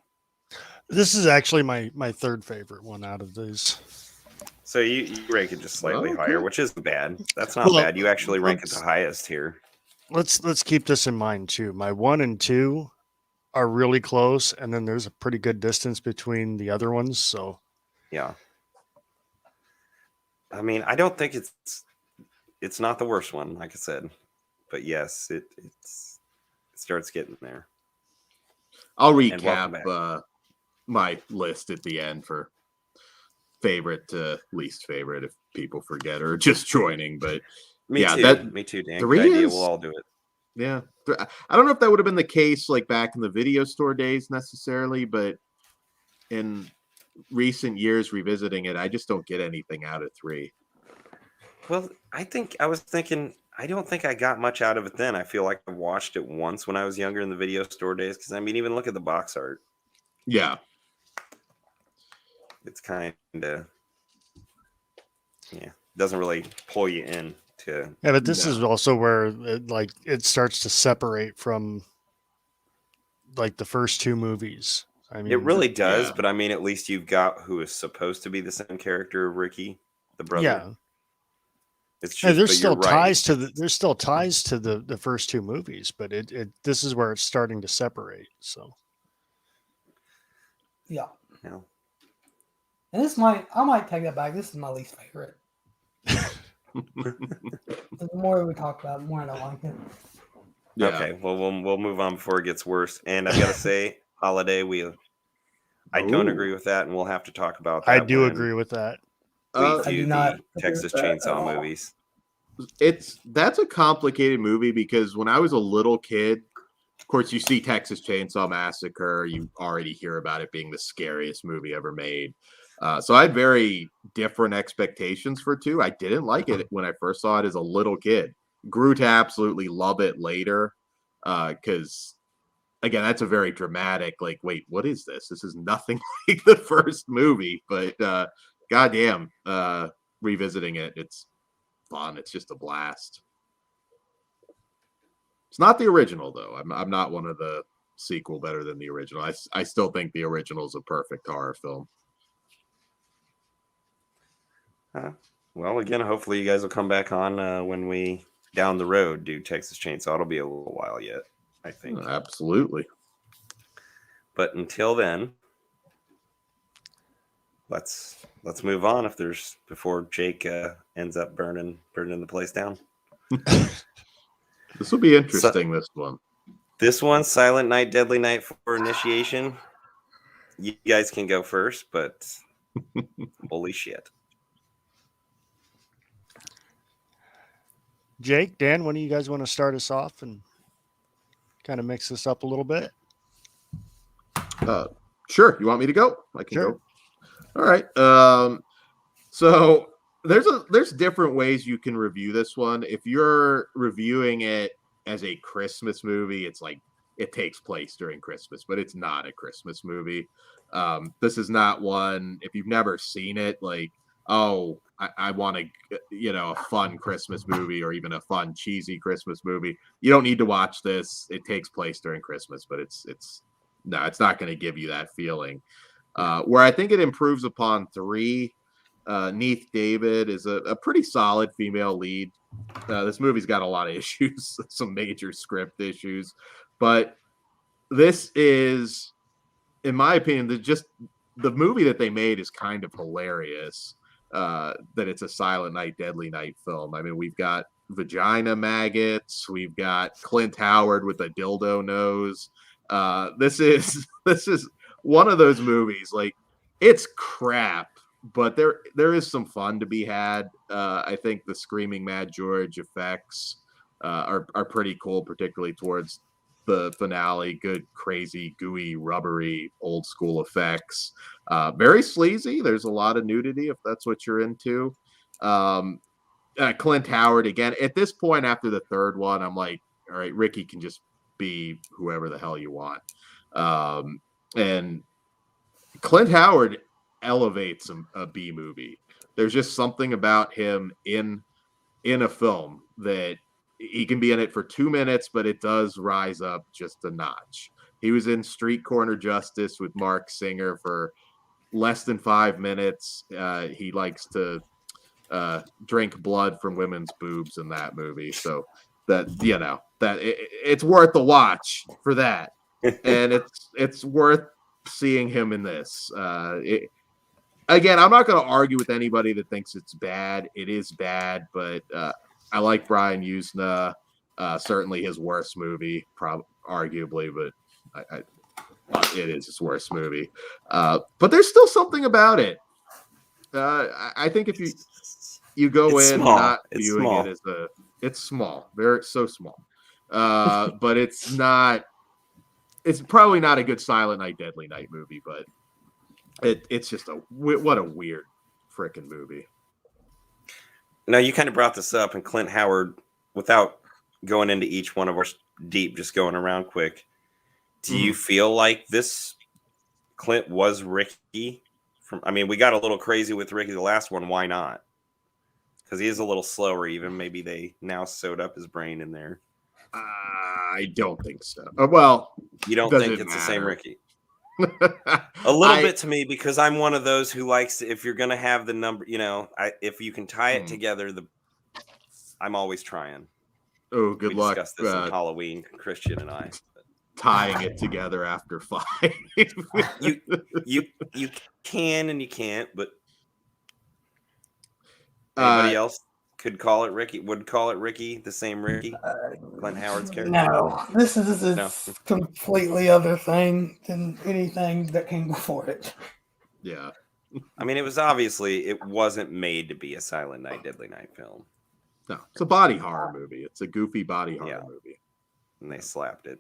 This is actually my third favorite one out of these. So you rank it just slightly Okay. higher, which isn't bad. That's not bad. You actually rank it the highest here. Let's keep this in mind too. My 1 and 2 are really close, and then there's a pretty good distance between the other ones. So Yeah. I mean, I don't think it's not the worst one, like I said, but yes, it starts getting there. I'll And welcome recap my list at the end for favorite to least favorite if people forget or just joining. But Me yeah, too. Me too, Dan. Good 3 idea. is- We'll all do it. Yeah. I don't know if that would have been the case like back in the video store days necessarily, but in recent years revisiting it, I just don't get anything out of 3. Well, I was thinking, I don't think I got much out of it then. I feel like I watched it once when I was younger in the video store days. Because I mean, even look at the box art. Yeah. It's kind of, doesn't really pull you in to. yeah, but this is also where it starts to separate from like the first 2 movies. I mean, It really does, yeah. but I mean, at least you've got who is supposed to be the same character of Ricky, the brother. yeah. It's just, Yeah, there's but still you're right. ties to the first 2 movies, but this is where it's starting to separate. So Yeah. Yeah. And I might take that back. This is my least favorite. The more we talk about it, the more I don't like it. Yeah. Okay, well, we'll move on before it gets worse. And I gotta say, Holiday, I don't Ooh. agree with that, and we'll have to talk about that. I do when agree with that. We I do do not the agree Texas with that at Chainsaw all. movies. That's a complicated movie because when I was a little kid, of course, you see Texas Chainsaw Massacre, you already hear about it being the scariest movie ever made. So I had very different expectations for 2. I didn't like it when I first saw it as a little kid. Grew to absolutely love it later because, again, that's a very dramatic, like, wait, what is this? This is nothing like the first movie. But goddamn, revisiting it, it's fun. It's just a blast. It's not the original, though. I'm not one of the sequel better than the original. I still think the original is a perfect horror film. Well, again, hopefully you guys will come back on when we down the road do Texas Chainsaw. It'll be a little while yet, I think. Absolutely. But until then, let's move on. If there's before Jake ends up burning the place down. This will be interesting. This one. This one, Silent Night, Deadly Night for initiation. You guys can go first, but holy shit. Jake, Dan, when do you guys want to start us off and kind of mix this up a little bit? Sure. You want me to go? I can Sure. go. All right. So there's different ways you can review this one. If you're reviewing it as a Christmas movie, it's like it takes place during Christmas, but it's not a Christmas movie. This is not one. If you've never seen it, like, oh, I want a fun Christmas movie or even a fun cheesy Christmas movie. You don't need to watch this. It takes place during Christmas, but it's not going to give you that feeling. Where I think it improves upon 3. Neith David is a pretty solid female lead. This movie's got a lot of issues, some major script issues, but this is, in my opinion, the movie that they made is kind of hilarious. That it's a Silent Night, Deadly Night film. I mean, we've got vagina maggots, we've got Clint Howard with a dildo nose. This is one of those movies. Like, it's crap, but there is some fun to be had. I think the Screaming Mad George effects are pretty cool, particularly towards the finale. Good, crazy, gooey, rubbery, old school effects. Very sleazy. There's a lot of nudity if that's what you're into. Clint Howard again. At this point, after the third one, I'm like, all right, Ricky can just be whoever the hell you want. And Clint Howard elevates a B movie. There's just something about him in a film that he can be in it for 2 minutes, but it does rise up just a notch. He was in Street Corner Justice with Mark Singer for less than 5 minutes. He likes to drink blood from women's boobs in that movie. So that, it's worth the watch for that. And it's worth seeing him in this. Again, I'm not going to argue with anybody that thinks it's bad. It is bad, but I like Brian Usna. Certainly his worst movie, arguably, but it is his worst movie. But there's still something about it. I think if you go It's in small. not It's viewing small. it as it's small, very so small. But it's not. It's probably not a good Silent Night, Deadly Night movie, but it's just what a weird freaking movie. Now, you kind of brought this up, and Clint Howard, without going into each one of our deep, just going around quick, do you feel like this Clint was Ricky? I mean, we got a little crazy with Ricky the last one. Why not? Because he is a little slower, even. Maybe they now sewed up his brain in there. I don't think so. Well, You don't think it's the same Ricky? A A little bit to me, because I'm one of those who likes, if you're going to have the number, if you can tie it together, I'm always trying. Oh, good we luck. Discussed this on Halloween, Christian and I. Tying it together after 5. you can and you can't, but anybody else could call it Ricky. Would call it Ricky, the same Ricky, Clint Howard's character. No, this is a completely other thing than anything that came before it. Yeah. I mean, it wasn't made to be a Silent Night, Deadly Night film. No, it's a body horror movie. It's a goofy body horror movie. And they slapped it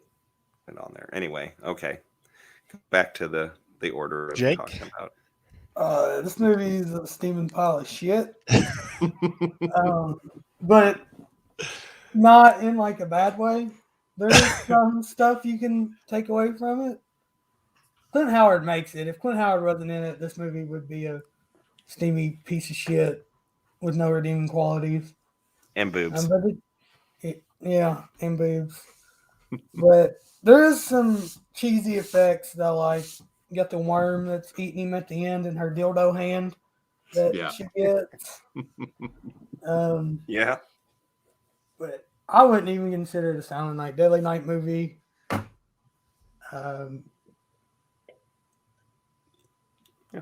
on there. Anyway, okay. Back to the order of Jake? talking about. This movie is a steaming pile of shit. But not in like a bad way. There's some stuff you can take away from it. Clint Howard makes it. If Clint Howard wasn't in it, this movie would be a steamy piece of shit with no redeeming qualities. And boobs. And boobs. But there is some cheesy effects that, like, you got the worm that's eating him at the end and her dildo hand that she gets. Yeah. But I wouldn't even consider it a Silent Night, Deadly Night movie.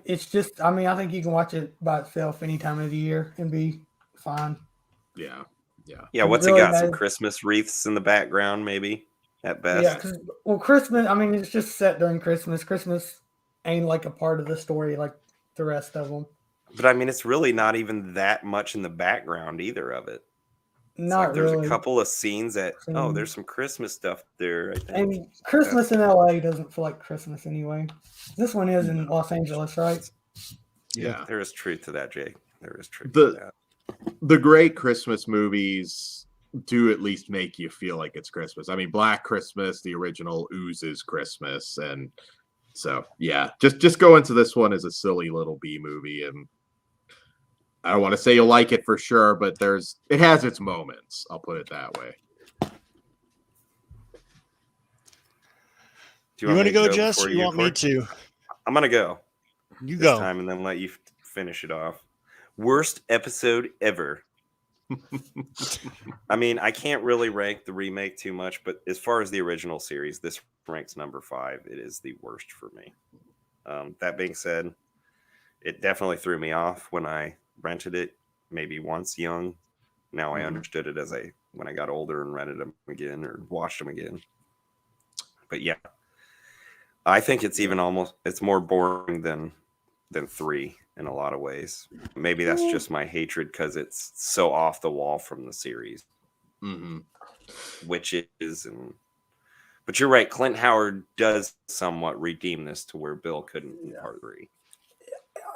It's just, I mean, I think you can watch it by itself any time of the year and be fine. Yeah. Yeah, what's really it got? Some nice. Christmas wreaths in the background, maybe at Yeah, best. well, Christmas, I mean, it's just set during Christmas. Christmas ain't like a part of the story like the rest of them. But I mean, it's really not even that much in the background either of it. It's Not like there's really. a couple of scenes that Scenes. there's some Christmas stuff there. I think. And Christmas in LA doesn't feel like Christmas anyway. This one is in Los Angeles, right? Yeah. There is truth to that, Jake. There is truth The- to that. The great Christmas movies do at least make you feel like it's Christmas. I mean, Black Christmas, the original, oozes Christmas, and so yeah, just go into this one as a silly little B movie, and I don't want to say you'll like it for sure, but it has its moments. I'll put it that way. You want to go, Jess? before Or you want me Corey? to? I'm gonna go You this go. time and then let you finish it off. Worst episode ever. I mean, I can't really rank the remake too much, but as far as the original series, this ranks number 5. It is the worst for me. That being said, it definitely threw me off when I rented it, maybe once young. Now I understood it when I got older and rented them again or watched them again. But yeah, I think it's more boring than 3 in a lot of ways. Maybe that's just my hatred because it's so off the wall from the series, which it is. But you're right. Clint Howard does somewhat redeem this to where Bill couldn't in part 3.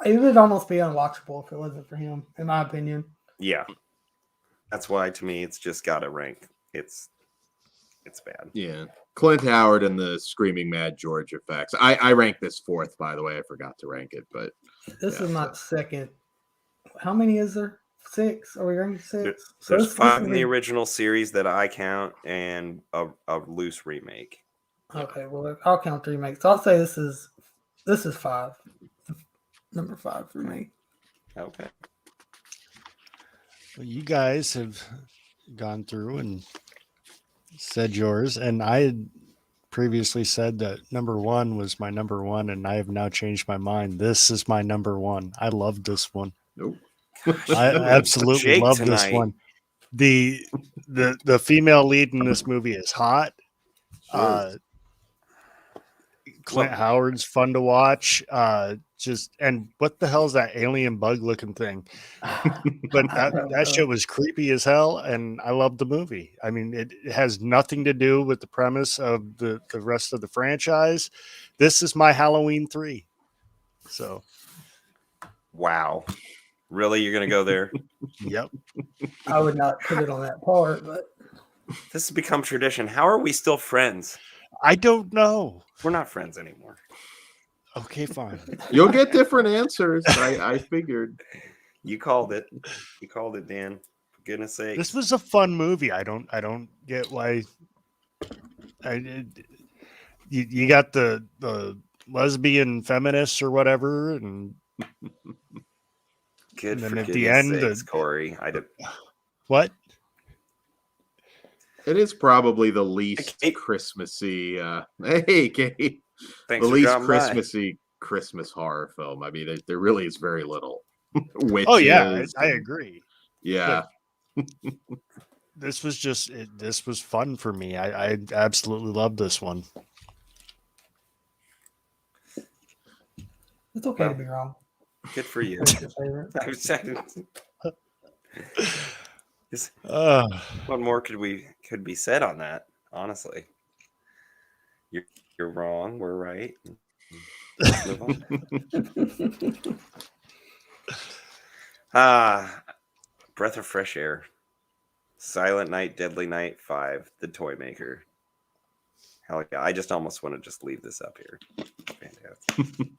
It would almost be unwatchable if it wasn't for him, in my opinion. Yeah, that's why to me it's just got to rank. It's bad. Yeah, Clint Howard and the Screaming Mad George effects. I rank this 4th, by the way. I forgot to rank it, but this is my second. How many is there? 6? Are we ranking 6? There's 5 in the original series that I count, and a loose remake. Okay, well I'll count the remake. So I'll say this is 5. Number 5 for me. Okay. Well, you guys have gone through and said yours, and I had previously said that number 1 was my number 1, and I have now changed my mind. This is my number 1. I love this one. nope. I absolutely Jake love this tonight. one. The female lead in this movie is hot. Clint Howard's fun to watch. And what the hell is that alien bug looking thing? But that shit was creepy as hell, and I loved the movie. I mean, it has nothing to do with the premise of the rest of the franchise. This is my Halloween 3. So, Wow. Really? You're going to go there? yep. I would not put it on that part, but This has become tradition. How are we still friends? I don't know. We're not friends anymore. Okay, fine. You'll get different answers. I figured. You called it. You called it, Dan. For goodness sake. This was a fun movie. I don't get why. You got the lesbian feminists or whatever, and Good and for then at goodness the end, sakes, Corey. what? It is probably the least Kate. Christmassy. Hey, Kate. Thanks The for least dropping by. Christmassy Christmas horror film. I mean, there really is very little. Witches. Oh yeah, I agree. Yeah. This was this was fun for me. I absolutely loved this one. it's okay to be wrong. Good for you. What's your favorite? I was saying- What more could be said on that? Honestly, you're wrong. We're right. Let's move on. Breath of fresh air. Silent Night, Deadly Night 5, The Toy Maker. Hell yeah! I just almost want to just leave this up here. Fantastic.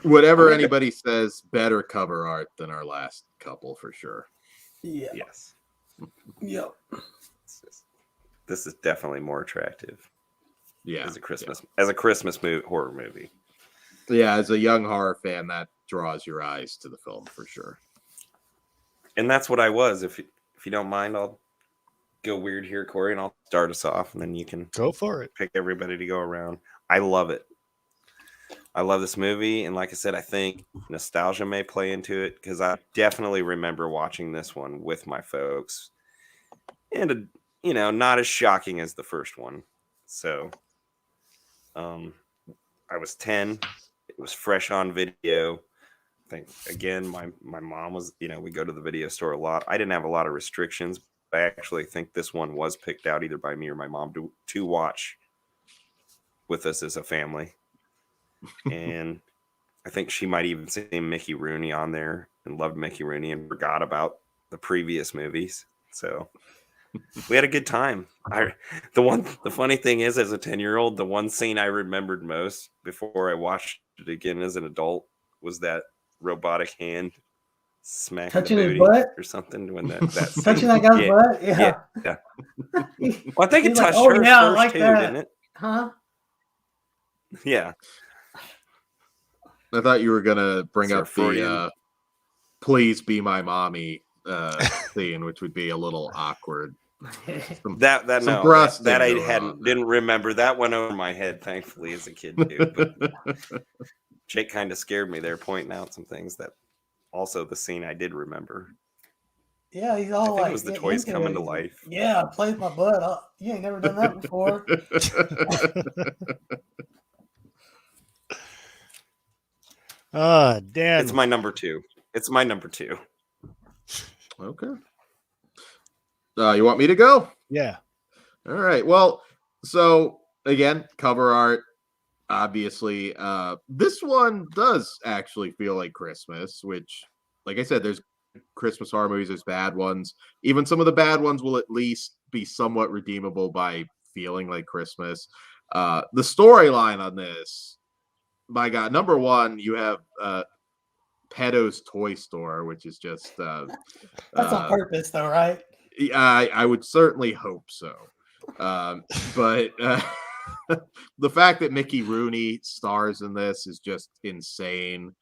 Whatever anybody says, better cover art than our last couple for sure. Yeah. Yes. Yep. This is definitely more attractive. Yeah. As a Christmas horror movie. Yeah, as a young horror fan, that draws your eyes to the film for sure. And that's what I was. If you don't mind, I'll go weird here, Corey, and I'll start us off, and then you can Go for it. pick everybody to go around. I love it. I love this movie, and like I said, I think nostalgia may play into it because I definitely remember watching this one with my folks, and not as shocking as the first one. So, um, I was 10. It was fresh on video. I think again, my mom was. We go to the video store a lot. I didn't have a lot of restrictions. But I actually think this one was picked out either by me or my mom to watch with us as a family, and I think she might even see Mickey Rooney on there and loved Mickey Rooney and forgot about the previous movies. So we had a good time. The funny thing is, as a 10-year-old, the one scene I remembered most before I watched it again as an adult was that robotic hand smacking Touching the his booty butt? or something when that scene. Touching that guy's butt? Yeah. Yeah. Well, I think it He's like, touched "Oh, her yeah, I first like too, that." didn't it? Huh? Yeah. I thought you were gonna bring Sir up Freudian. the "Please Be My Mommy" scene, which would be a little awkward. That some no, thrusting that I going on there. didn't remember. That went over my head, thankfully, as a kid too. But Jake kind of scared me there, pointing out some things that also the scene I did remember. Yeah, he's I all think like, it was the getting toys into coming it. to He's like, life. "Yeah, plays my butt. You ain't never done that before." Dan. It's my number two. It's my number two. Okay. You want me to go? Yeah. All right. Well, so again, cover art. Obviously, this one does actually feel like Christmas, which, like I said, there's Christmas horror movies, there's bad ones. Even some of the bad ones will at least be somewhat redeemable by feeling like Christmas. The storyline on this, my God, number one, you have Pedo's Toy Store, which is just That's on purpose, though, right? I would certainly hope so. But the fact that Mickey Rooney stars in this is just insane,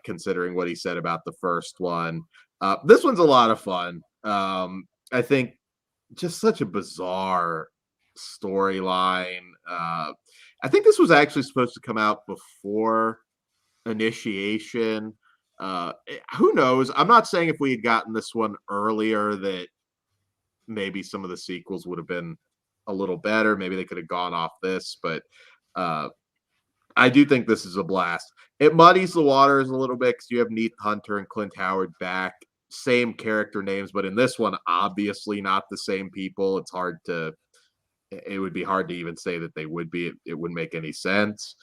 considering what he said about the first one. This one's a lot of fun. I think just such a bizarre storyline. I think this was actually supposed to come out before Initiation. Who knows? I'm not saying if we had gotten this one earlier that maybe some of the sequels would have been a little better. Maybe they could have gone off this, but I do think this is a blast. It muddies the waters a little bit because you have Neith Hunter and Clint Howard back, same character names, but in this one, obviously not the same people. It would be hard to even say that they would be. It wouldn't make any sense.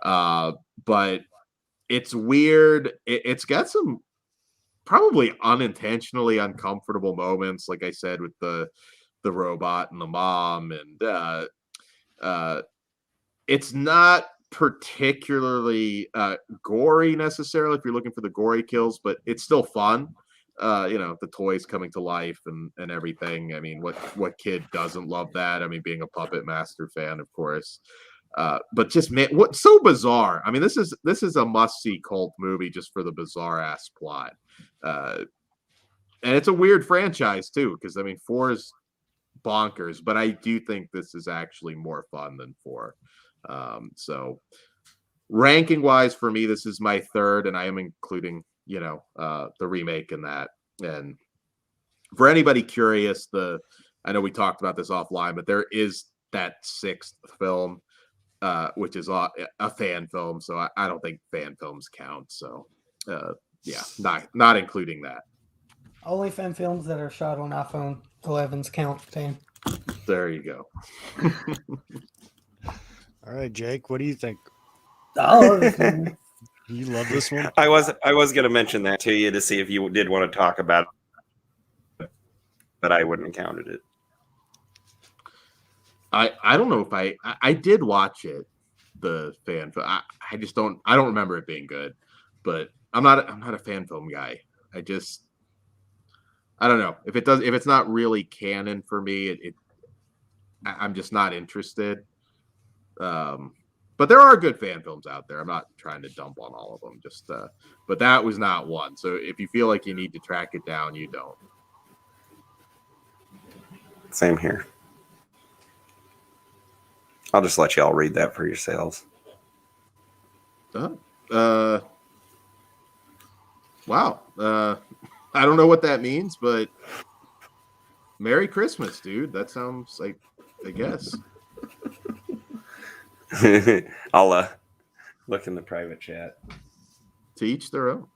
But it's weird. It's got some probably unintentionally uncomfortable moments, like I said, with the robot and the mom, and it's not particularly gory necessarily if you're looking for the gory kills, but it's still fun. The toys coming to life and everything. I mean, what kid doesn't love that? I mean, being a Puppet Master fan, of course. But just, man, what's so bizarre? I mean, this is a must-see cult movie just for the bizarre ass plot. And it's a weird franchise too, because I mean, 4 is bonkers, but I do think this is actually more fun than 4. So ranking wise for me, this is my third, and I am including the remake in that. And for anybody curious, I know we talked about this offline, but there is that 6th film, which is a fan film, so I don't think fan films count. So yeah, not including that. Only fan films that are shot on iPhone 11s count, Dan. There you go. All right, Jake, what do you think? Oh, You love this one? I was going to mention that to you to see if you did want to talk about it, but I wouldn't have counted it. I don't know if I did watch it, the fan film. I just don't remember it being good, but I'm not a fan film guy. I don't know if it's not really canon for me. I'm just not interested. But there are good fan films out there. I'm not trying to dump on all of them. But that was not one. So if you feel like you need to track it down, you don't. Same here. I'll just let you all read that for yourselves. Wow. I don't know what that means, but Merry Christmas, dude. That sounds like, I guess. I'll look in the private chat. To each their own.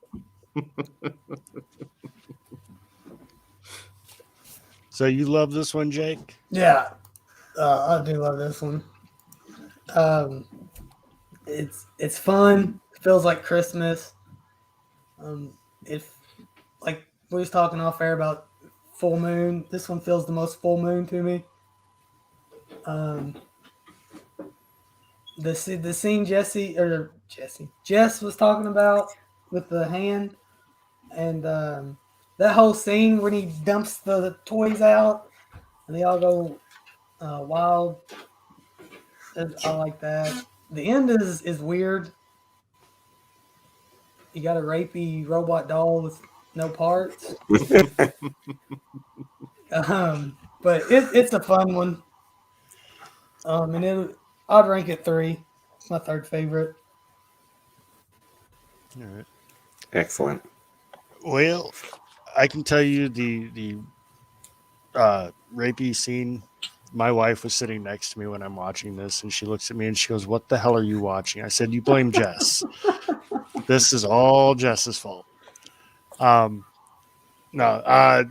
So you love this one, Jake? Yeah, I do love this one. It's fun. It feels like Christmas. If like we was talking off air about full moon, this one feels the most full moon to me. The scene Jess was talking about with the hand, and that whole scene when he dumps the toys out and they all go wild. I like that. The end is weird. You got a rapey robot doll with no parts. But it's a fun one. I'd rank it 3. It's my third favorite. All right. Excellent. Well, I can tell you the rapey scene. My wife was sitting next to me when I'm watching this, and she looks at me and she goes, "What the hell are you watching?" I said, "You blame Jess. This is all Jess's fault." No,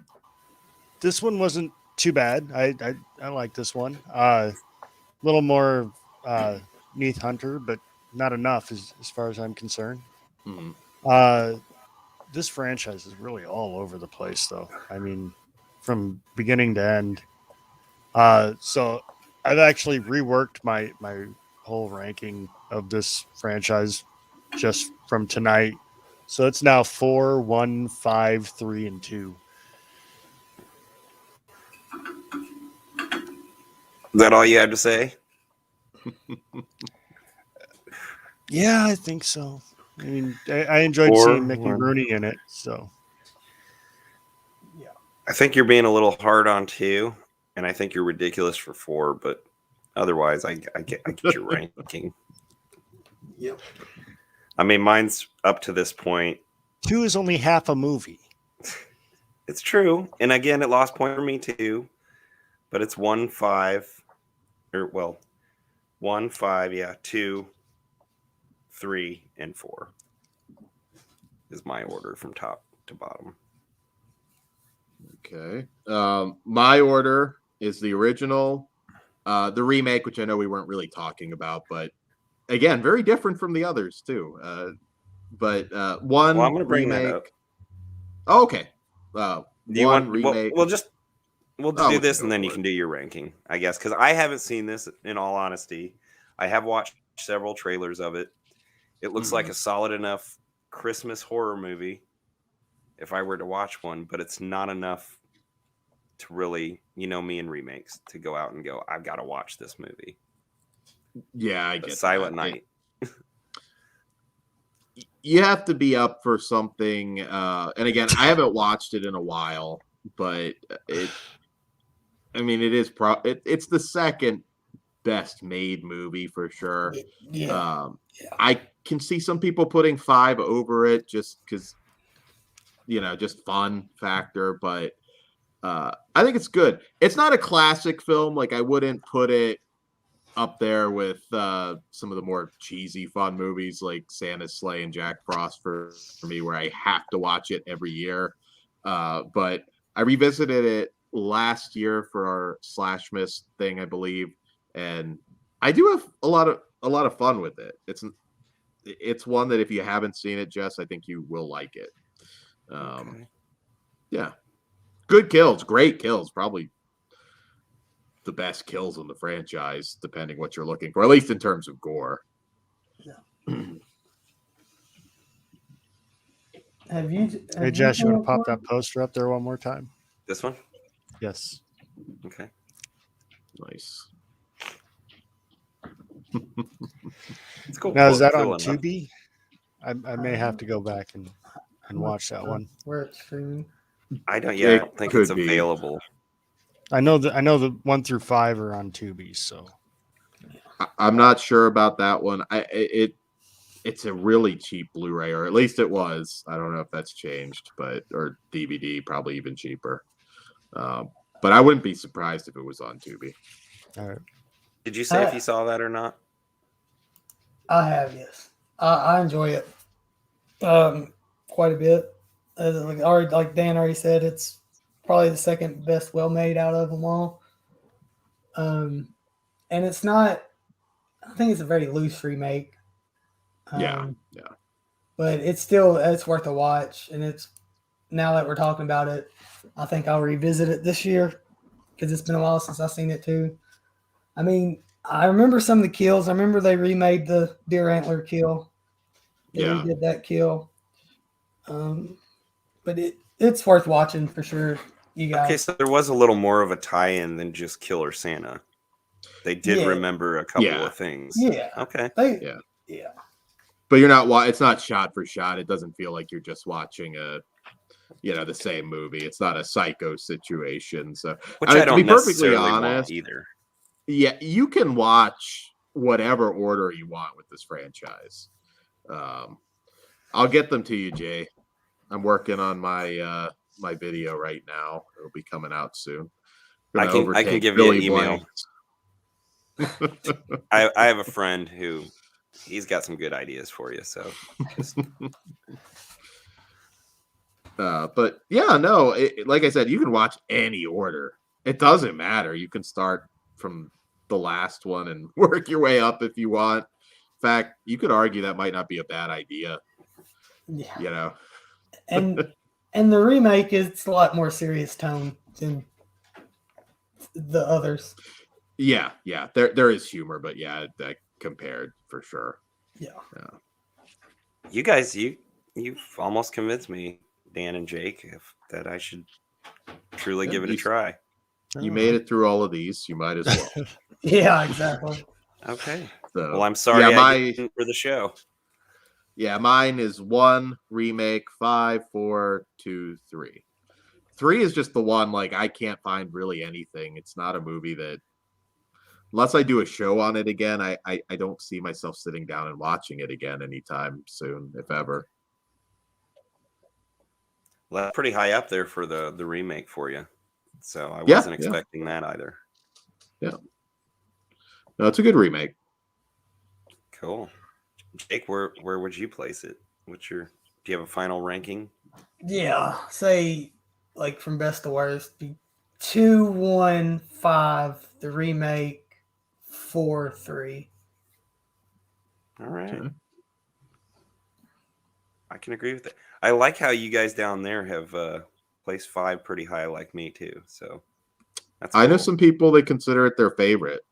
this one wasn't too bad. I like this one. A little more Neath Hunter, but not enough as far as I'm concerned. Mm-hmm. This franchise is really all over the place, though. I mean, from beginning to end. So I've actually reworked my whole ranking of this franchise just from tonight. So it's now 4, 1, 5, 3, and 2. Is that all you had to say? Yeah, I think so. I mean, I enjoyed 4, seeing Mickey 1. Rooney in it. So I think you're being a little hard on 2, and I think you're ridiculous for 4, but otherwise, I get your ranking. Yep. I mean, mine's up to this point. 2 is only half a movie. It's true, and again, it lost point for me too. But it's 1, 5, or well, 1, 5, yeah, 2, 3, and 4 is my order from top to bottom. Okay. My order is the original, the remake, which I know we weren't really talking about, but again, very different from the others too. But one Well, I'm going to bring remake. that up. Oh, okay. Do you one want? remake. We'll just we do can this, go and then for you it. can do your ranking, I guess, because I haven't seen this. In all honesty, I have watched several trailers of it. It looks like a solid enough Christmas horror movie if I were to watch one, but it's not enough to really, me and remakes, to go out and go, I've got to watch this movie. Yeah, I But get Silent that. Night. You have to be up for something. And again, I haven't watched it in a while, but it is it's the second best made movie for sure. Yeah. I can see some people putting 5 over it just because, just fun factor, but I think it's good. It's not a classic film. Like, I wouldn't put it up there with some of the more cheesy fun movies like Santa's Sleigh and Jack Frost for me, where I have to watch it every year. But I revisited it last year for our Slashmas thing, I believe, and I do have a lot of fun with it. It's one that if you haven't seen it, Jess, I think you will like it. Okay. Yeah, good kills, great kills, probably the best kills in the franchise, depending what you're looking for, at least in terms of gore. Hey, Jess, you want to pop that poster up there one more time? This one? Yes. Okay. Nice. It's cool. Now, is that on Cool enough. Tubi? I may have to go back and watch that one. Where it's streaming. I don't think it's could be. available. I know the 1 through 5 are on Tubi, so I'm not sure about that one. it's a really cheap Blu-ray, or at least it was. I don't know if that's changed, or DVD, probably even cheaper. But I wouldn't be surprised if it was on Tubi. All right. Did you say if you saw that or not? I have, yes. I enjoy it quite a bit. Like Dan already said, it's probably the second best well-made out of them all. And it's not, I think it's a very loose remake. Yeah. But it's worth a watch. And it's, now that we're talking about it, I think I'll revisit it this year because it's been a while since I've seen it too. I mean, I remember some of the kills. I remember they remade the deer antler kill. They redid that kill. But it's worth watching for sure, you guys. Okay, so there was a little more of a tie-in than just Killer Santa. They did remember a couple of things. Yeah. Okay. Yeah. But you're not. It's not shot for shot. It doesn't feel like you're just watching the same movie. It's not a Psycho situation. So, Which I don't to be perfectly necessarily want honest, either. Yeah, you can watch whatever order you want with this franchise. I'll get them to you, Jay. I'm working on my my video right now. It'll be coming out soon. I can give you an email. I have a friend who he's got some good ideas for you. So, but yeah, no, like I said, you can watch any order. It doesn't matter. You can start from the last one and work your way up if you want. In fact, you could argue that might not be a bad idea. Yeah. And the remake is a lot more serious tone than the others. Yeah. There is humor, but yeah, that compared for sure. Yeah. You guys, you've almost convinced me, Dan and Jake, that I should truly give it a try. You made it through all of these. You might as well. Yeah, exactly. Okay. So, well, I'm sorry I didn't for the show. Yeah, mine is 1 remake, 5, 4, 2, 3. 3 is just the one, like, I can't find really anything. It's not a movie that, unless I do a show on it again, I don't see myself sitting down and watching it again anytime soon, if ever. Well, that's pretty high up there for the remake for you. So I wasn't expecting that either. Yeah. No, it's a good remake. Cool. Jake, where would you place it? Do you have a final ranking? Yeah. Say, like, from best to worst, 2, 1, 5, the remake, 4, 3. All right. Okay. I can agree with that. I like how you guys down there have placed 5 pretty high, like me too. So that's cool. I know some people that consider it their favorite.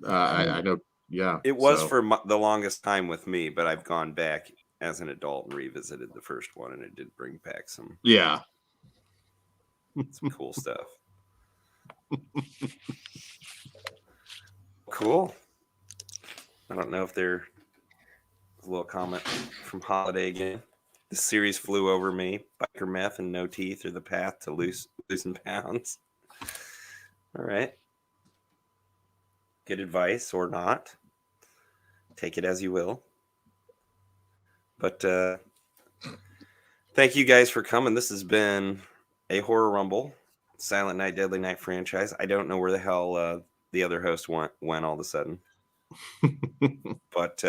I know. Yeah. It was for the longest time with me, but I've gone back as an adult and revisited the first one, and it did bring back some cool stuff. Cool. I don't know if there's a little comment from Holiday again. The series flew over me. Biker meth and no teeth are the path to losing pounds. All right. Good advice or not. Take it as you will. But thank you guys for coming. This has been a Horror Rumble, Silent Night, Deadly Night franchise. I don't know where the hell the other host went all of a sudden. But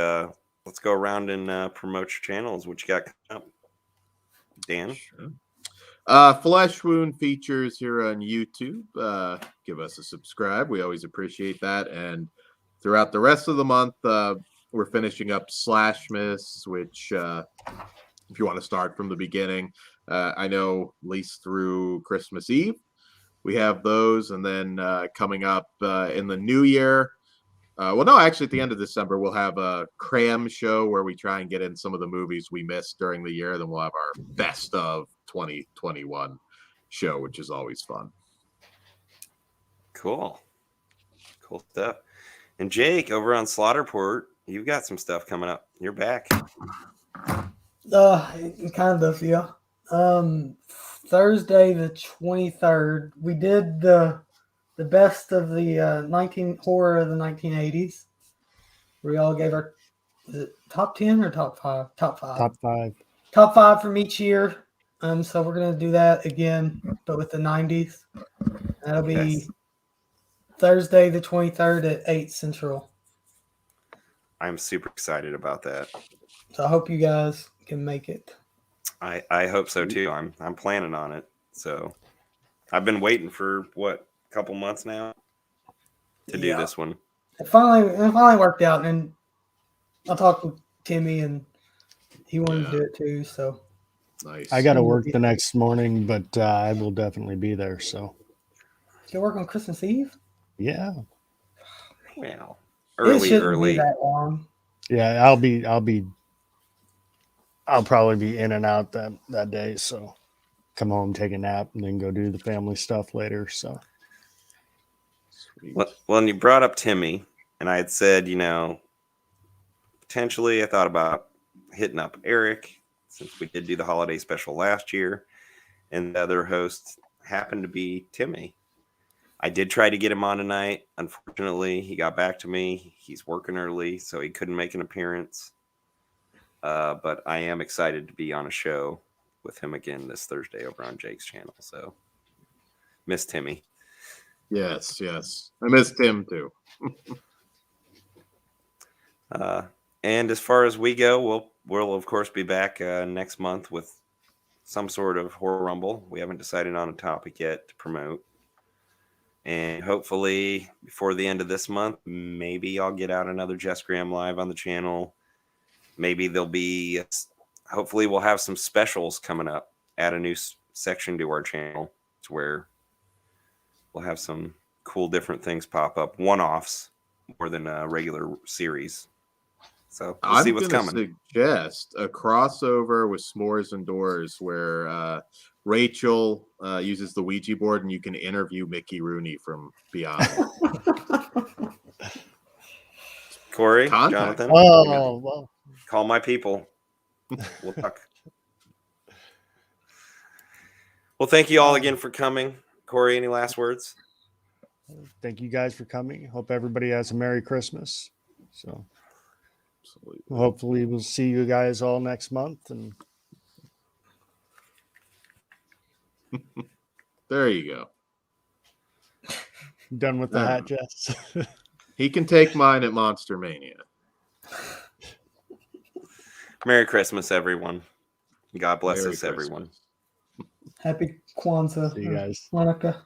let's go around and promote your channels. What you got coming up? Dan? Sure. Flesh Wound features here on YouTube. Give us a subscribe. We always appreciate that. And throughout the rest of the month, we're finishing up Slashmas, which if you want to start from the beginning, I know at least through Christmas Eve, we have those. And then coming up in the new year, actually at the end of December, we'll have a cram show where we try and get in some of the movies we missed during the year. Then we'll have our best of 2021 show, which is always fun. Cool stuff. And Jake, over on Slaughterport, you've got some stuff coming up. You're back. Kind of, yeah. Thursday the 23rd, we did the best of the horror of the 1980s. We all gave our Is it top 10 or top 5? Top 5. Top 5. Top 5 from each year. So we're gonna do that again, but with the 90s. That'll be Yes. Thursday the 23rd at 8 Central. I'm super excited about that. So I hope you guys can make it. I hope so too. I'm planning on it. So I've been waiting for a couple months now to do this one. It finally worked out, and I talked with Timmy, and he wanted to do it too. So Nice. I got to work the next morning, but I will definitely be there. So you work on Christmas Eve? yeah, Well, It shouldn't early. be that long. yeah, I'll probably be in and out that day. So come home, take a nap, and then go do the family stuff later. So Sweet. Well, and you brought up Timmy, and I had said, potentially I thought about hitting up Eric since we did do the holiday special last year, and the other host happened to be Timmy. I did try to get him on tonight. Unfortunately, he got back to me. He's working early, so he couldn't make an appearance. But I am excited to be on a show with him again this Thursday over on Jake's channel. So, miss Timmy. Yes. I missed him too. And as far as we go, we'll of course be back next month with some sort of horror rumble. We haven't decided on a topic yet to promote. And hopefully before the end of this month, maybe I'll get out another Jess Graham live on the channel. Maybe hopefully we'll have some specials coming up. Add a new section to our channel to where we'll have some cool different things pop up. One-offs more than a regular series. So we'll see what's coming. I'm suggest a crossover with S'mores and Doors where Rachel uses the Ouija board and you can interview Mickey Rooney from Beyond. Kory, Contact. Jonathan, oh well, call my people. We'll talk. Well, thank you all again for coming. Kory, any last words? thank you guys for coming. Hope everybody has a Merry Christmas. So Absolutely. hopefully we'll see you guys all next month. And There you go. done with the hat, Jess. He can take mine at Monster Mania. Merry Christmas, everyone. God bless Merry us, everyone. Christmas. Happy Kwanzaa. See you guys. Hanukkah.